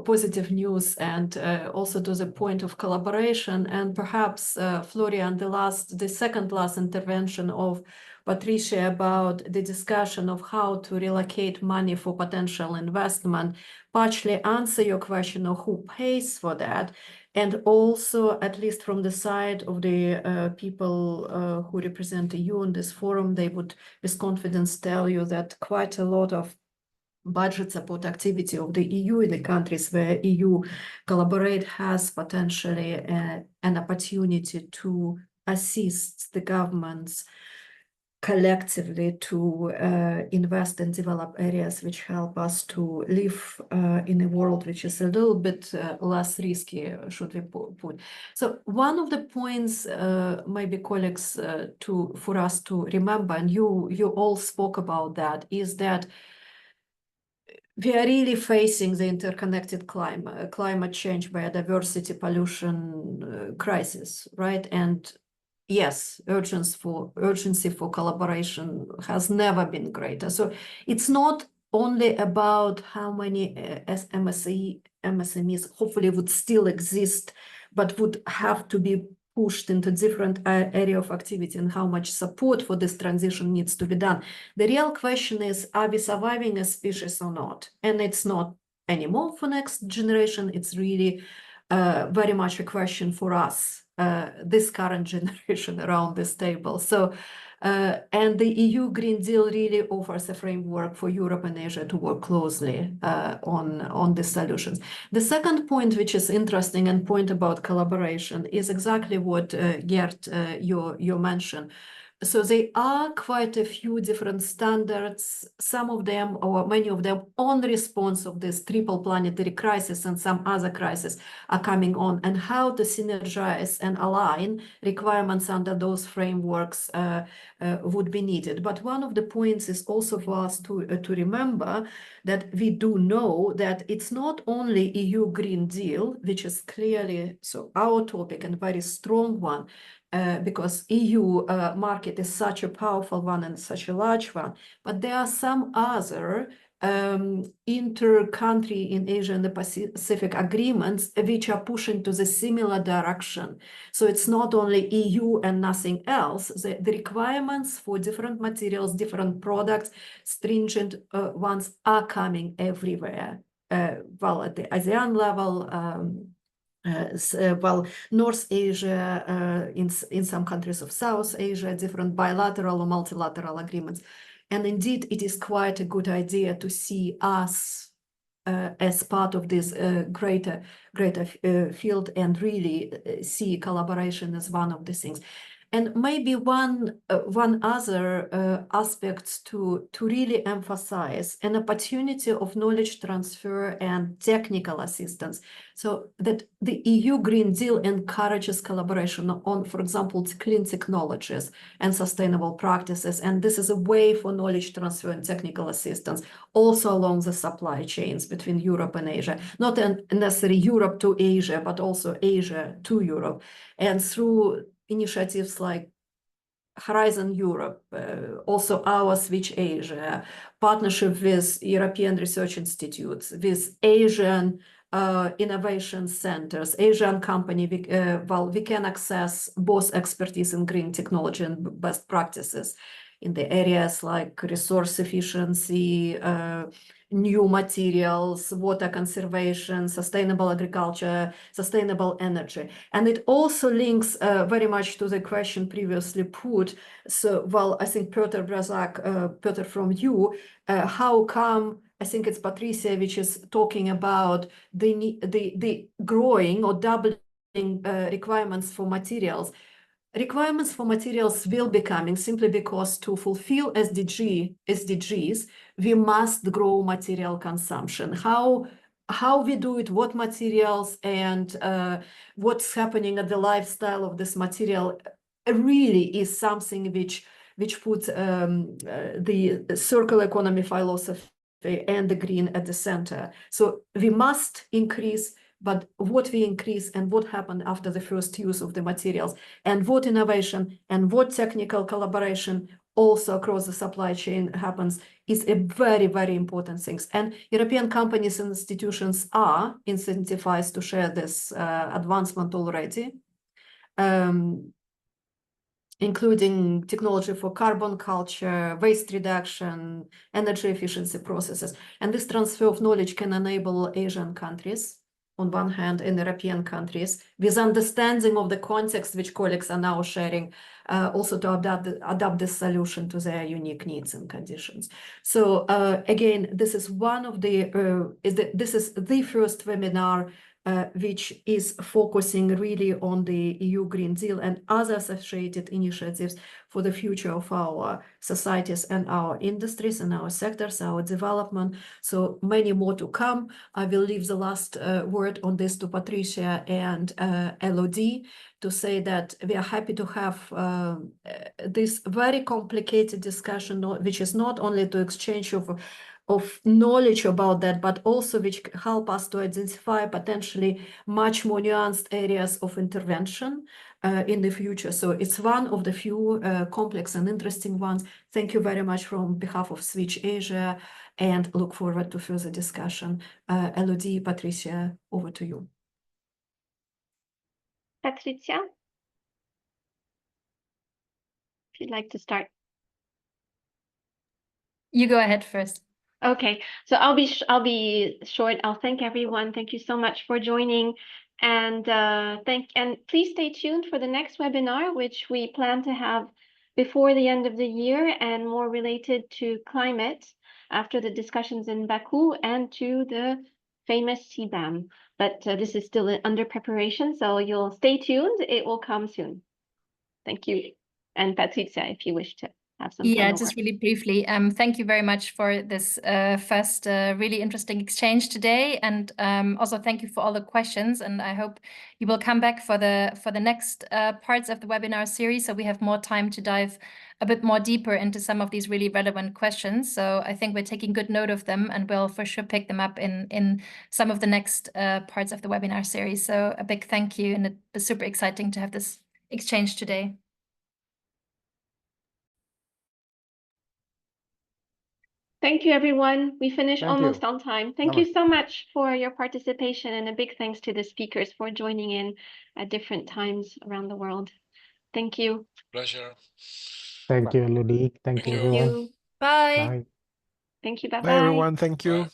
positive news, and also to the point of collaboration. And perhaps Florian, the second last intervention of Patricia about the discussion of how to relocate money for potential investment partially answer your question of who pays for that. And also, at least from the side of the people who represent the EU in this forum, they would with confidence tell you that quite a lot of budget support activity of the EU in the countries where EU collaborate has potentially an opportunity to assist the governments collectively to invest and develop areas which help us to live in a world which is a little bit less risky, should we put. So one of the points, maybe colleagues, for us to remember, and you all spoke about that, is that we are really facing the interconnected climate change, biodiversity, pollution crisis, right? And yes, urgency for collaboration has never been greater. So it's not only about how many MSMEs hopefully would still exist, but would have to be pushed into different area of activity, and how much support for this transition needs to be done. The real question is, are we surviving as species or not? And it's not anymore for next generation. It's really very much a question for us, this current generation around this table. So, and the EU Green Deal really offers a framework for Europe and Asia to work closely on the solutions. The second point, which is interesting, and point about collaboration, is exactly what Gert, you mentioned. So there are quite a few different standards, some of them or many of them on response of this triple planetary crisis, and some other crises are coming on, and how to synergize and align requirements under those frameworks would be needed. But one of the points is also for us to remember that we do know that it's not only EU Green Deal, which is clearly so our topic and very strong one, because EU market is such a powerful one and such a large one, but there are some other inter-country in Asia and the Pacific agreements which are pushing to the similar direction. So it's not only EU and nothing else. The requirements for different materials, different products, stringent ones are coming everywhere. Well, at the ASEAN level, well, North Asia, in some countries of South Asia, different bilateral or multilateral agreements. And indeed, it is quite a good idea to see us as part of this greater field, and really see collaboration as one of the things. And maybe one other aspect to really emphasize, an opportunity of knowledge transfer and technical assistance, so that the EU Green Deal encourages collaboration on, for example, clean technologies and sustainable practices. And this is a way for knowledge transfer and technical assistance also along the supply chains between Europe and Asia, not necessarily Europe to Asia, but also Asia to Europe. And through initiatives like Horizon Europe, also our Switch Asia, partnership with European Research Institutes, with Asian innovation centers, Asian company, we can access both expertise in green technology and best practices in the areas like resource efficiency, new materials, water conservation, sustainable agriculture, sustainable energy. And it also links very much to the question previously put. So, well, I think Piotr Brazak, Piotr, from you, how come, I think it's Patricia, which is talking about the growing or doubling requirements for materials. Requirements for materials will be coming simply because to fulfill SDGs, we must grow material consumption. How we do it, what materials, and what's happening at the lifestyle of this material really is something which puts the circular economy philosophy and the green at the center. So we must increase, but what we increase and what happened after the first use of the materials, and what innovation and what technical collaboration also across the supply chain happens is a very, very important thing. And European companies and institutions are incentivized to share this advancement already, including technology for carbon culture, waste reduction, energy efficiency processes. And this transfer of knowledge can enable Asian countries, on one hand, and European countries, with understanding of the context which colleagues are now sharing, also to adapt this solution to their unique needs and conditions. So again, this is one of this is the first webinar which is focusing really on the EU Green Deal and other associated initiatives for the future of our societies and our industries and our sectors, our development. So many more to come. I will leave the last word on this to Patricia and Elodie to say that we are happy to have this very complicated discussion, which is not only to exchange of knowledge about that, but also which help us to identify potentially much more nuanced areas of intervention in the future. So it's one of the few complex and interesting ones. Thank you very much from behalf of Switch Asia, and look forward to further discussion. Elodie, Patricia, over to you. Patricia, if you'd like to start. You go ahead first. Okay, so I'll be short. I'll thank everyone. Thank you so much for joining, and please stay tuned for the next webinar, which we plan to have before the end of the year and more related to climate after the discussions in Baku and to the famous CBAM. But this is still under preparation, so you'll stay tuned. It will come soon. Thank you, and Patricia, if you wish to have some Yeah, final just words. really briefly, thank you very much for this first really interesting exchange today, and also thank you for all the questions. And I hope you will come back for the next parts of the webinar series, so we have more time to dive a bit more deeper into some of these really relevant questions. So I think we're taking good note of them, and we'll for sure pick them up in some of the next parts of the webinar series. So a big thank you, and it was super exciting to have this exchange today. Thank you, everyone. We finished almost on time. Thank you Namaste. so much for your participation, and a big thanks to the speakers for joining in at different times around the world. Thank you. Pleasure. Thank you, Elodie. Thank you, you. everyone. You. Bye. Bye. Thank you. Bye-bye. Bye, everyone. Thank you. Bye.